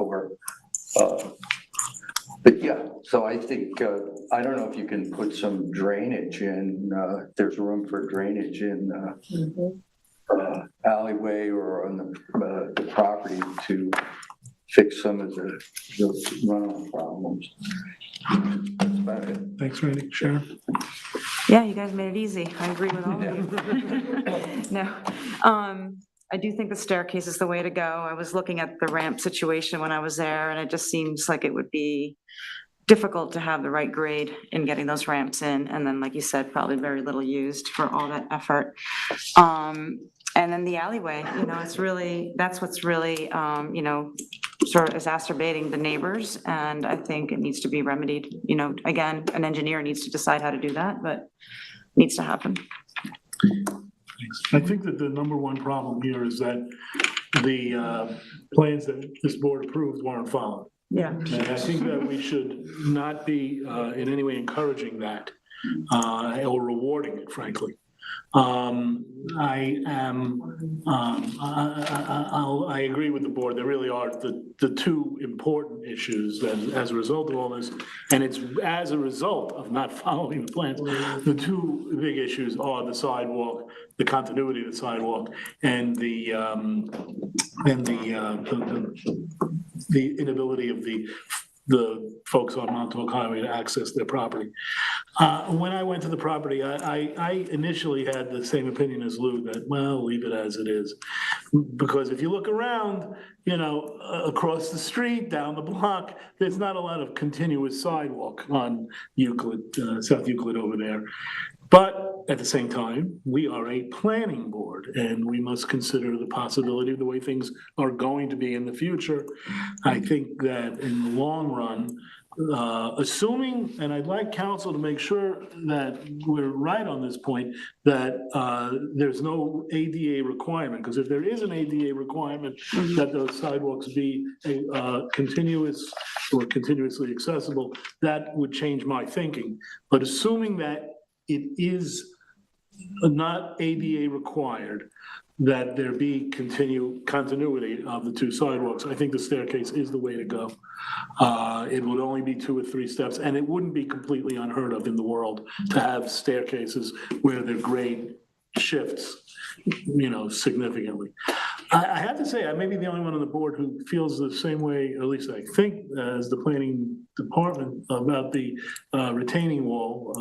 but yeah, so I think, I don't know if you can put some drainage in, there's room for drainage in alleyway or on the property to fix some of the runoff problems. That's about it. Thanks, Randy. Sharon? Yeah, you guys made it easy. I agree with all of you. No, I do think the staircase is the way to go. I was looking at the ramp situation when I was there, and it just seems like it would be difficult to have the right grade in getting those ramps in. And then, like you said, probably very little used for all that effort. And then the alleyway, that's what's really, sort of exacerbating the neighbors. And I think it needs to be remedied. Again, an engineer needs to decide how to do that, but needs to happen. Thank I think that the number one problem here is that the plans that this board approved weren't followed. Yeah. And I think that we should not be in any way encouraging that or rewarding it, frankly. I agree with the board. There really are the two important issues as a result of all this, and it's as a result of not following the plans. The two big issues are the sidewalk, the continuity of the sidewalk, and the inability of the folks on Montauk Highway to access their property. When I went to the property, I initially had the same opinion as Lou, that, well, leave it as it is. Because if you look around, across the street, down the block, there's not a lot of continuous sidewalk on Euclid, South Euclid over there. But at the same time, we are a planning board, and we must consider the possibility of the way things are going to be in the future. I think that in the long run, assuming, and I'd like council to make sure that we're right on this point, that there's no ADA requirement, because if there is an ADA requirement that those sidewalks be continuous or continuously accessible, that would change my thinking. But assuming that it is not ADA required, that there be continuity of the two sidewalks, I think the staircase is the way to go. It would only be 2 or 3 steps, and it wouldn't be completely unheard of in the world to have staircases where the grade shifts, significantly. I have to say, I may be the only one on the board who feels the same way, or at least I think, as the planning department about the retaining wall.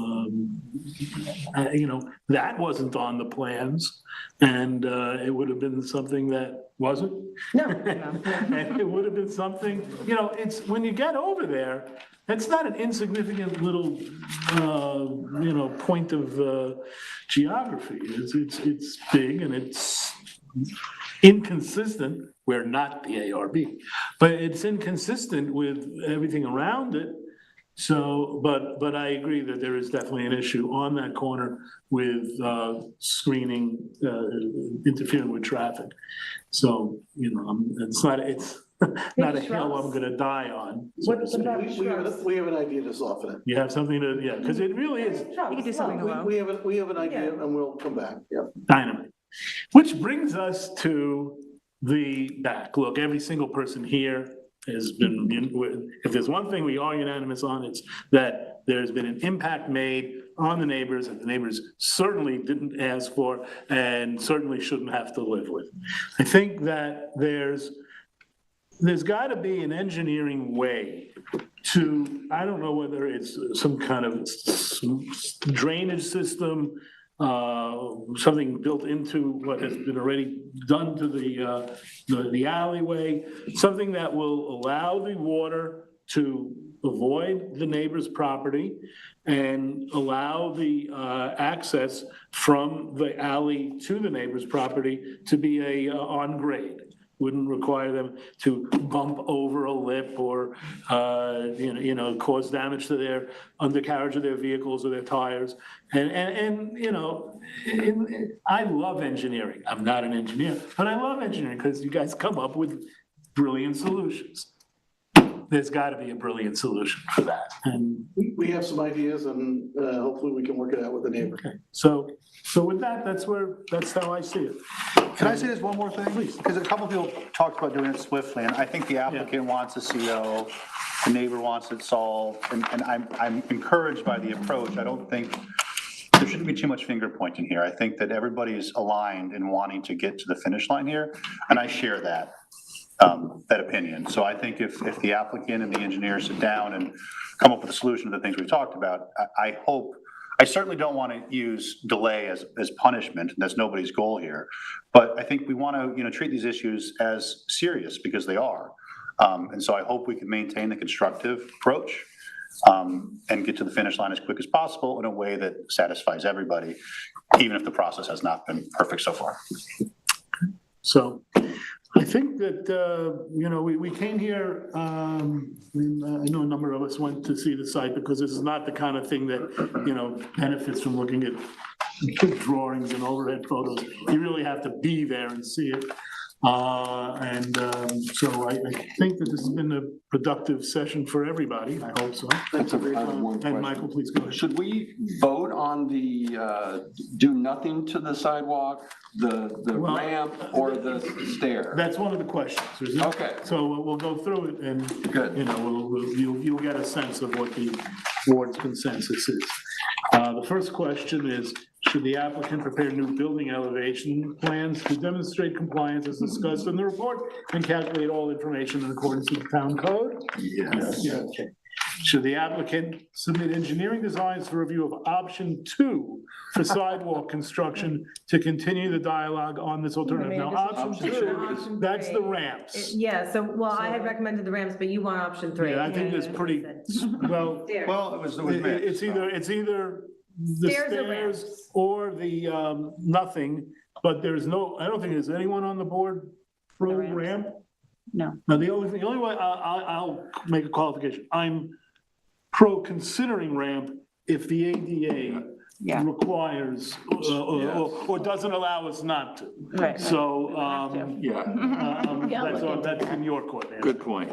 That wasn't on the plans, and it would have been something that wasn't. No. And it would have been something, it's, when you get over there, it's not an insignificant little, point of geography. It's big, and it's inconsistent. We're not the ARB, but it's inconsistent with everything around it. So, but I agree that there is definitely an issue on that corner with screening, interfering with traffic. So, it's not a hill I'm gonna die on. We have an idea to soften it. You have something to, yeah, because it really is You can do something alone. We have an idea, and we'll come back, yeah. dynamite. Which brings us to the back. Look, every single person here has been, if there's one thing we are unanimous on, it's that there's been an impact made on the neighbors that the neighbors certainly didn't ask for and certainly shouldn't have to live with. I think that there's got to be an engineering way to, I don't know whether it's some kind of drainage system, something built into what has been already done to the alleyway, something that will allow the water to avoid the neighbor's property and allow the access from the alley to the neighbor's property to be on grade. Wouldn't require them to bump over a lip or, cause damage to their undercarriage of their vehicles or their tires. And I love engineering. I'm not an engineer, but I love engineering because you guys come up with brilliant solutions. There's got to be a brilliant solution for that. And we have some ideas, and hopefully we can work it out with the neighbor. Okay. So with that, that's how I see it. Can I say this one more thing? Please. Because a couple of people talked about doing it swiftly, and I think the applicant wants a CO, the neighbor wants it solved, and I'm encouraged by the approach. I don't think there shouldn't be too much finger pointing here. I think that everybody's aligned in wanting to get to the finish line here, and I share that opinion. So I think if the applicant and the engineer sit down and come up with a solution to the things we've talked about, I certainly don't want to use delay as punishment, and that's nobody's goal here. But I think we want to, treat these issues as serious because they are. And so I hope we can maintain the constructive approach and get to the finish line as quick as possible in a way that satisfies everybody, even if the process has not been perfect so far. So I think that, we came here, I know a number of us went to see the site because this is not the kind of thing that, benefits from looking at drawings and overhead photos. You really have to be there and see it. So I think that this has been a productive session for everybody. I hope so. That's a great one. And Michael, please go ahead. Should we vote on the, do nothing to the sidewalk, the Well, ramp, or the stair? That's one of the questions. Isn't it? Okay. So we'll go through it and, Good. you know, you'll get a sense of what the board's consensus is. The first question is, should the applicant prepare new building elevation plans to demonstrate compliance as discussed in the report and calculate all information in accordance with the town code? Yes. Yeah, okay. Should the applicant submit engineering designs for review of option 2 for sidewalk construction to continue the dialogue on this alternative? Now, option 2, that's the ramps. Yeah, so, well, I had recommended the ramps, but you want option 3. Yeah, I think that's pretty, well, Well, it was it's either the Stairs or stairs or the nothing, but there's no, I don't think there's anyone on the board pro The ramps? ramp. No. Now, the only way, I'll make a qualification, I'm pro considering ramp if the ADA Yeah. requires, or doesn't allow us not to. Right. So, Yeah, that's in your court. Nancy. good point.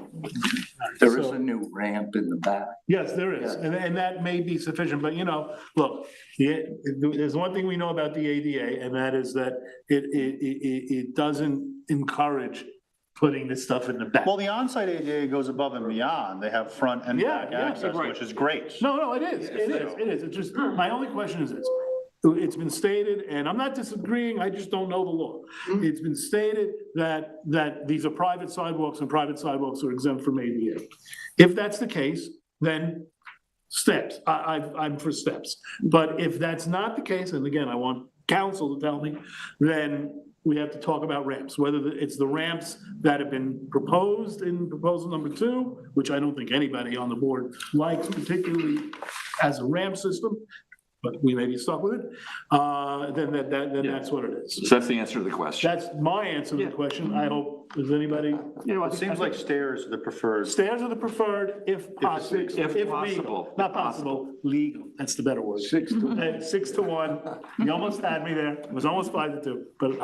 There is So- a new ramp in the back. Yes, there is, and that may be sufficient, but you know, look, there's one thing we know about the ADA, and that is that it doesn't encourage putting this stuff in the back. Well, the onsite ADA goes above and beyond. They have front and back Yeah, access, right. which is great. No, it is, it's just, my only question is this. It's been stated, and I'm not disagreeing, I just don't know the law. It's been stated that these are private sidewalks and private sidewalks are exempt from ADA. If that's the case, then steps, I'm for steps. But if that's not the case, and again, I want council to tell me, then we have to talk about ramps, whether it's the ramps that have been proposed in proposal number 2, which I don't think anybody on the board likes particularly as a ramp system, but we may be stuck with it, then that's what it is. So that's the answer to the question. That's my answer to the question. I hope, does anybody? You know, it seems like stairs are the preferred. Stairs are the preferred if possible. If legal. possible. Not possible, legal. That's the better word. 6 to 1. You almost had me there. It was almost 5 to 2, but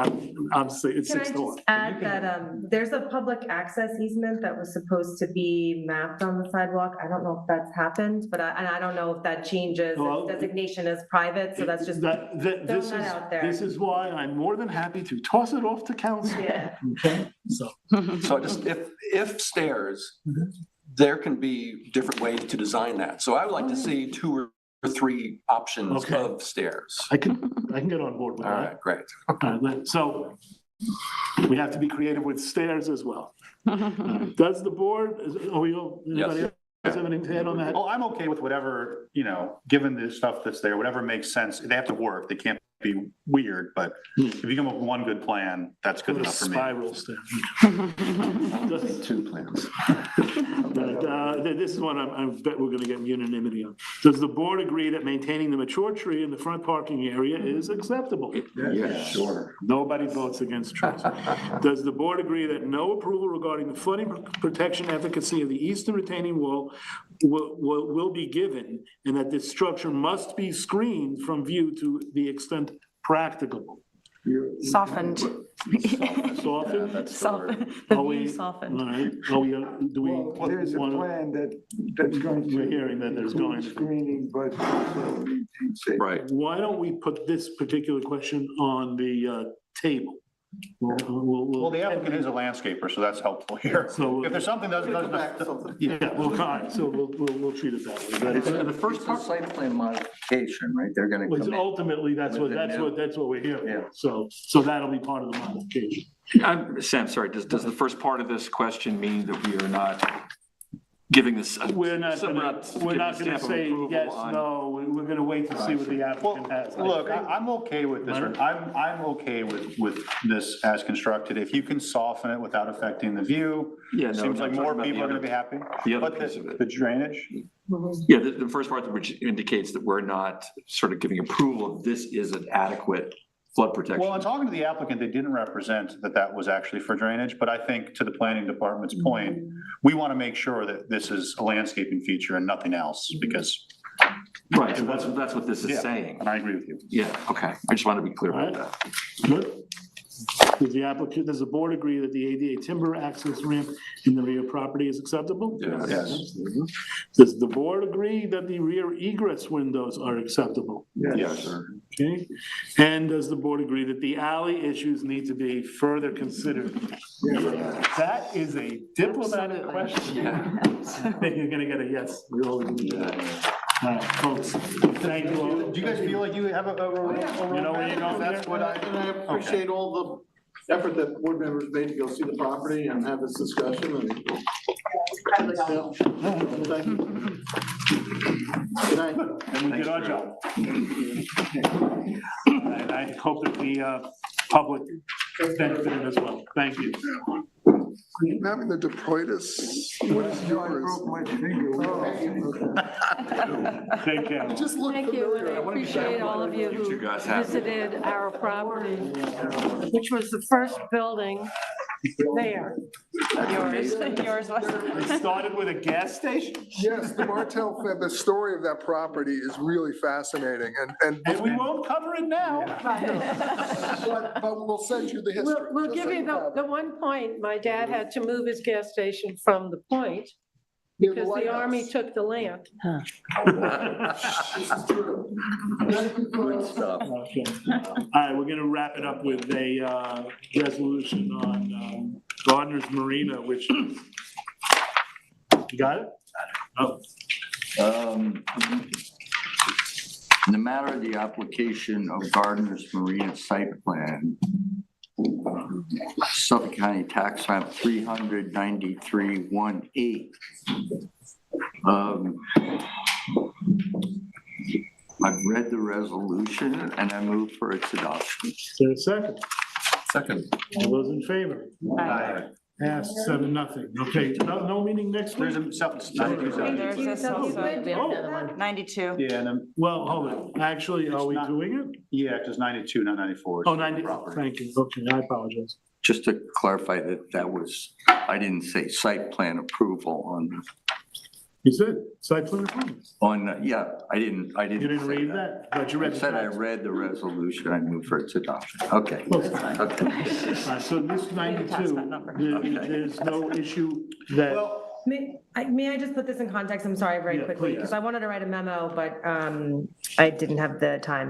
I'm saying it's Can I 6 to 1. just add that there's a public access easement that was supposed to be mapped on the sidewalk? I don't know if that's happened, but I don't know if that changes Well, its designation as private, so that's just throwing that out there. This is why I'm more than happy to toss it off to council. Yeah. Okay, so. So just, if stairs, there can be different ways to design that. So I would like to see 2 or 3 options Okay. of stairs. I can get on board with All that. right, great. All right, so we have to be creative with stairs as well. Does the board, anybody else have anything to add on that? Oh, I'm okay with whatever, you know, given the stuff that's there, whatever makes sense. They have to work. They can't be weird, but if you come up with one good plan, that's good enough for me. Spiral stair. 2 plans. This is one I bet we're gonna get unanimity on. Does the board agree that maintaining the mature tree in the front parking area is acceptable? Yeah, sure. Nobody votes against trees. Does the board agree that no approval regarding the flooding protection efficacy of the eastern retaining wall will be given, and that this structure must be screened from view to the extent practicable? Softened. Softened? Softened, the Are view we- softened. All right, do we? Well, there's a wanna- plan that's going to. We're hearing that there's going to be. Screening, but also maintain safety. Right. Why don't we put this particular question on the table? Well, the applicant is a landscaper, so that's helpful here. So- If there's something that doesn't, Yeah, well, all right, so we'll treat it that way. That is- The first part, site plan modification, right? They're gonna Well, come in. ultimately, that's what we're hearing. Yeah. So that'll be part of the modification. Sam, sorry, does the first part of this question mean that we are not giving this? We're not giving gonna a say stamp of yes, approval no, we're gonna wait to see what the applicant has. look, I'm okay with this. I'm okay with this as constructed. If you can soften it without affecting the view, Yeah, no, seems no, like I'm more talking about people the are gonna other- be happy. the other But piece of it. the drainage, Yeah, the first part which indicates that we're not sort of giving approval of this is an adequate flood protection. well, in talking to the applicant, they didn't represent that was actually for drainage, but I think to the planning department's point, we want to make sure that this is a landscaping feature and nothing else, because Right, so that's what this is Yeah, saying. and I agree with you. Yeah, okay, I just want to be clear about that. Good. Does the board agree that the ADA timber access ramp in the rear property is acceptable? Yes. Does the board agree that the rear egress windows are acceptable? Yes. Okay, and does the board agree that the alley issues need to be further considered? That is a diplomatic question. I think you're gonna get a yes. We always do that. All right, folks, thank you all. Do you guys feel like you have a You know where you're going? That's what I. And I appreciate all the effort that board members made to go see the property and have this discussion and. Yeah. Thank you. Good night. And we did our job. And I hope that the public benefited as well. Thank you. I'm having the detritus. What is yours? Take care. Just look Thank you, and I familiar. appreciate all of you You who guys have. visited our property, which was the first building there. Yours was. It started with a gas station, Yes, the the story of that property is really fascinating, and and we won't cover it now. but we'll send you the history. We'll just give so you have the it. one point, my dad had to move his gas station from the point Near because the lighthouse. Army took the land. This is true. Good stuff. Okay. All right, we're gonna wrap it up with a resolution on Gardner's Marina, which, you got it? Oh, In the matter of the application of Gardner's Marina site plan, Suffolk County Tax Map 39318. I've read the resolution and I move for its adoption. is there a second? Second. All those in favor? Passed 7-0. Okay, no meeting next week? There's a, it's 92 seconds. There's this also. 92. Yeah, and then, Well, hold on, actually, are we It's not- doing it? yeah, just 92, not 94. Oh, 90, thank you, okay, I apologize. Just to clarify that was, I didn't say site plan approval You said site plan approval. yeah, I didn't You didn't say read that, but you read I the said I text. read the resolution, I move for its adoption. Okay. Okay. All right, so this 92, there's no issue that, May I just put this in context? I'm sorry, very Yeah, quickly, please. because I wanted to write a memo, but I didn't have the time.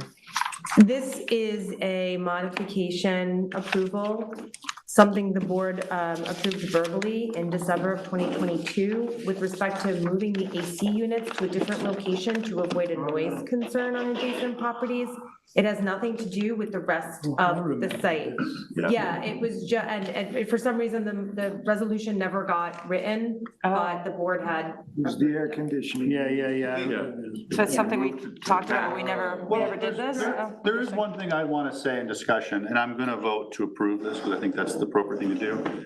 This is a modification approval, something the board approved verbally in December of 2022 with respect to moving the AC units to a different location to avoid a noise concern on adjacent properties. It has nothing to do with the rest of the site. Yeah, it was and for some reason, the resolution never got written, but the board had. It's the air conditioning. yeah. So it's something we talked about, but we never did this? Oh. There is one thing I want to say in discussion, and I'm going to vote to approve this because I think that's the appropriate thing to do.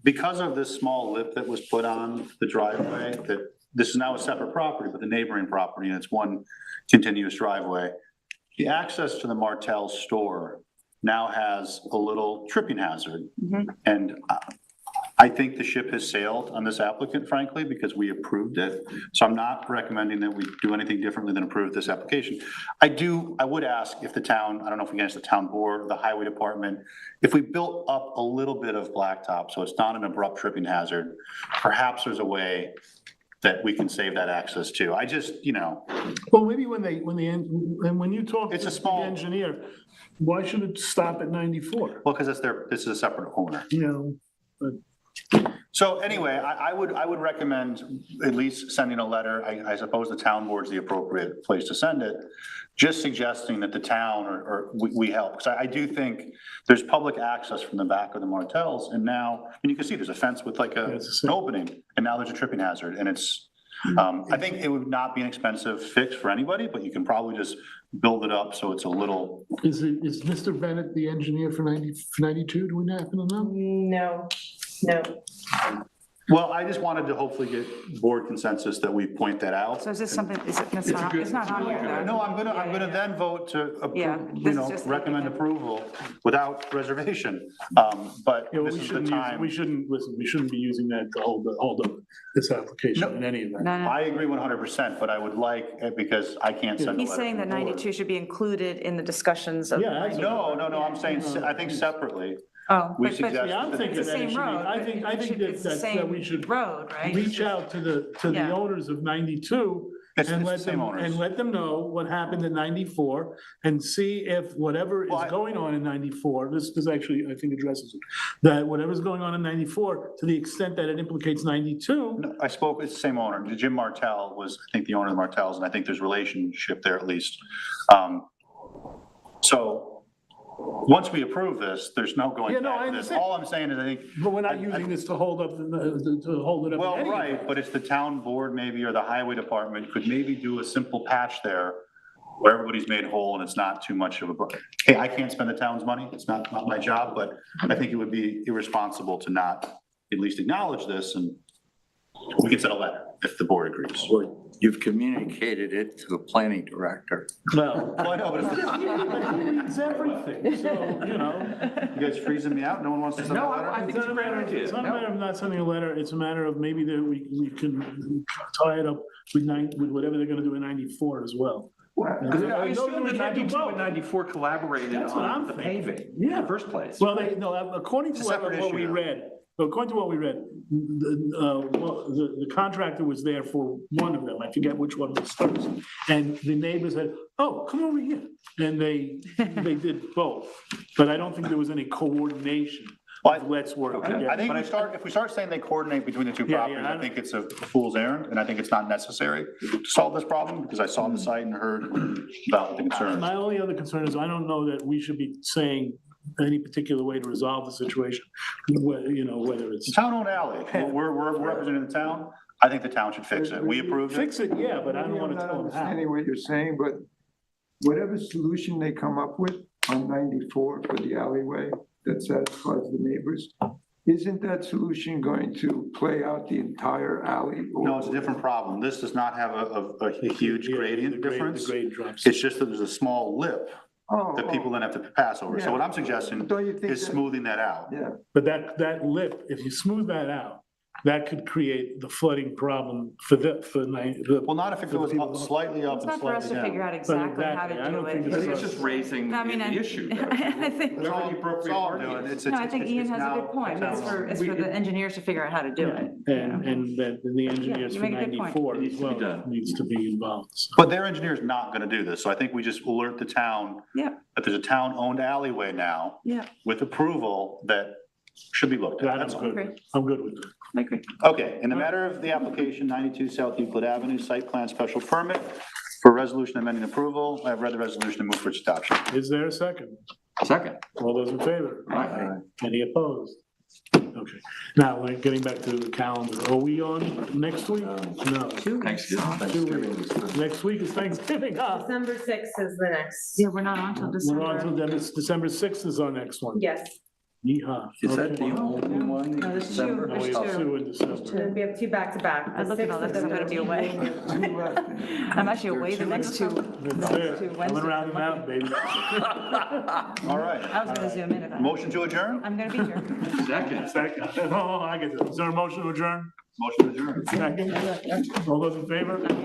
Because of this small lip that was put on the driveway, that this is now a separate property, but the neighboring property, and it's one continuous driveway. The access to the Martell store now has a little tripping hazard. And I think the ship has sailed on this applicant, frankly, because we approved it. So I'm not recommending that we do anything differently than approve this application. I would ask if the town, I don't know if we can ask the town board, the highway department, if we built up a little bit of blacktop, so it's not an abrupt tripping hazard, perhaps there's a way that we can save that access too. I just, Well, maybe when you talk It's to a small- the engineer, why should it stop at 94? well, because this is a separate owner. You know, but So anyway, I would recommend at least sending a letter. I suppose the town board's the appropriate place to send it. Just suggesting that the town or we help. Because I do think there's public access from the back of the Martells. And now, and you can see there's a fence with like an opening. And now there's a tripping hazard. And it's, I think it would not be an expensive fix for anybody, but you can probably just build it up so it's a little. is Mr. Bennett the engineer for 92? Do we happen to know? No. Well, I just wanted to hopefully get board consensus that we point that out. So is this something, it's not on here though? No, I'm gonna then vote to Yeah, approve, this you is know, just- recommend approval without reservation. But Yeah, well, this we is the shouldn't use, time. we shouldn't, listen, we shouldn't be using that to hold up this application in any event. No, no. I agree 100%, but I would like, because I can't send a letter. He's saying that 92 should be included in the discussions of. Yeah, I- 94. No, I'm saying, I think separately. Oh, We but- suggest- Yeah, I'm but thinking it's the that it same should be, road. I think It's the that same we should road, right? reach out to the Yeah. owners of 92 It's and the let same them, owners. and let them know what happened in 94 and see if whatever Well, is I- going on in 94, this actually, I think addresses it, that whatever's going on in 94, to the extent that it implicates 92, No, I spoke with the same owner. Jim Martell was, I think, the owner of the Martells, and I think there's relationship there at least. So once we approve this, there's no going Yeah, no, I back to this. understand. All I'm saying is I think, but we're not using this to hold up, to hold it up. in well, any right, event. but it's the town board maybe, or the highway department could maybe do a simple patch there where everybody's made whole and it's not too much of a, hey, I can't spend the town's money. It's not my job, but I think it would be irresponsible to not at least acknowledge this, and we can send a letter if the board agrees. You've communicated it to the planning director. Well, Well, I know, but if it's everything, so, you know. you guys freezing me out, no one wants to send a letter? I think it's a great idea. It's not a matter of not sending a letter, it's a matter of maybe that we can tie it up with with whatever they're gonna do in 94 as well. I assume that 92 and 94 collaborated That's what I'm on the thinking. paving in Yeah. the first place. Well, no, according to It's a separate what we issue, though. read, according to what we read, the contractor was there for one of them, I forget which one was first. And the neighbor said, oh, come over here, and they did both, but I don't think there was any coordination. Well, Let's work together. I think if we start saying they coordinate between the two Yeah, properties, yeah, I think it's a fool's errand, and I think it's not necessary to solve this problem, because I saw the site and heard about the concerns. My only other concern is I don't know that we should be saying any particular way to resolve the situation, whether it's. It's a town-owned alley, we're representing the town, I think the town should fix it, we approved it. Fix it, yeah, but I don't Maybe want I'm to not tell them how. understanding what you're saying, but whatever solution they come up with on 94 for the alleyway that satisfies the neighbors, isn't that solution going to play out the entire alley? No, it's a different problem, this does not have a huge Yeah, gradient the grade- difference. The grade drops. It's just that there's a small lip that people then have to pass over, so what I'm suggesting Don't you think is that- smoothing that out. Yeah, But that lip, if you smooth that out, that could create the flooding problem for Well, not if it goes up, slightly up It's and not for us slightly to figure down. out exactly how exactly, I to don't do think it. it's- It's just raising I mean, the issue. I think, That's all the appropriate word doing. no, I think Ian has a good point. It's for the engineers to figure out how to do it. And that the engineers you for make a good point. 94 It needs as to be well done. needs to be involved. So. But their engineer's not gonna do this, so I think we just alert the town Yeah, that there's a town-owned alleyway now yeah, with approval that should be looked at, that's I'm all. good. I'm good with that. I agree. Okay, in the matter of the application, 92 South Euclid Avenue, site plan special permit for resolution amending approval, I have read the resolution and move for its adoption. Is there a second? Second. All those in favor? Aye. Any opposed? Okay, now, we're getting back to the calendar. Are we on next week? No. Thanksgiving. Next week is Thanksgiving, huh? December 6th is the next. Yeah, we're not on till We're on December. to December 6th is our next one. Yes, Yeehaw. Is that Okay. the only one in No, there's two. December? Oh, we have There's two in December. and we have two back-to-back. I looked at all this, 'cause I'm gonna be away. two left. I'm actually away the next two. That's it. Coming around the mountain, baby. All right. I was gonna zoom in if I. Motion to adjourn? I'm gonna be here. Second. Second. Oh, I get it. Is there a motion to adjourn? Motion to adjourn. Second. All those in favor?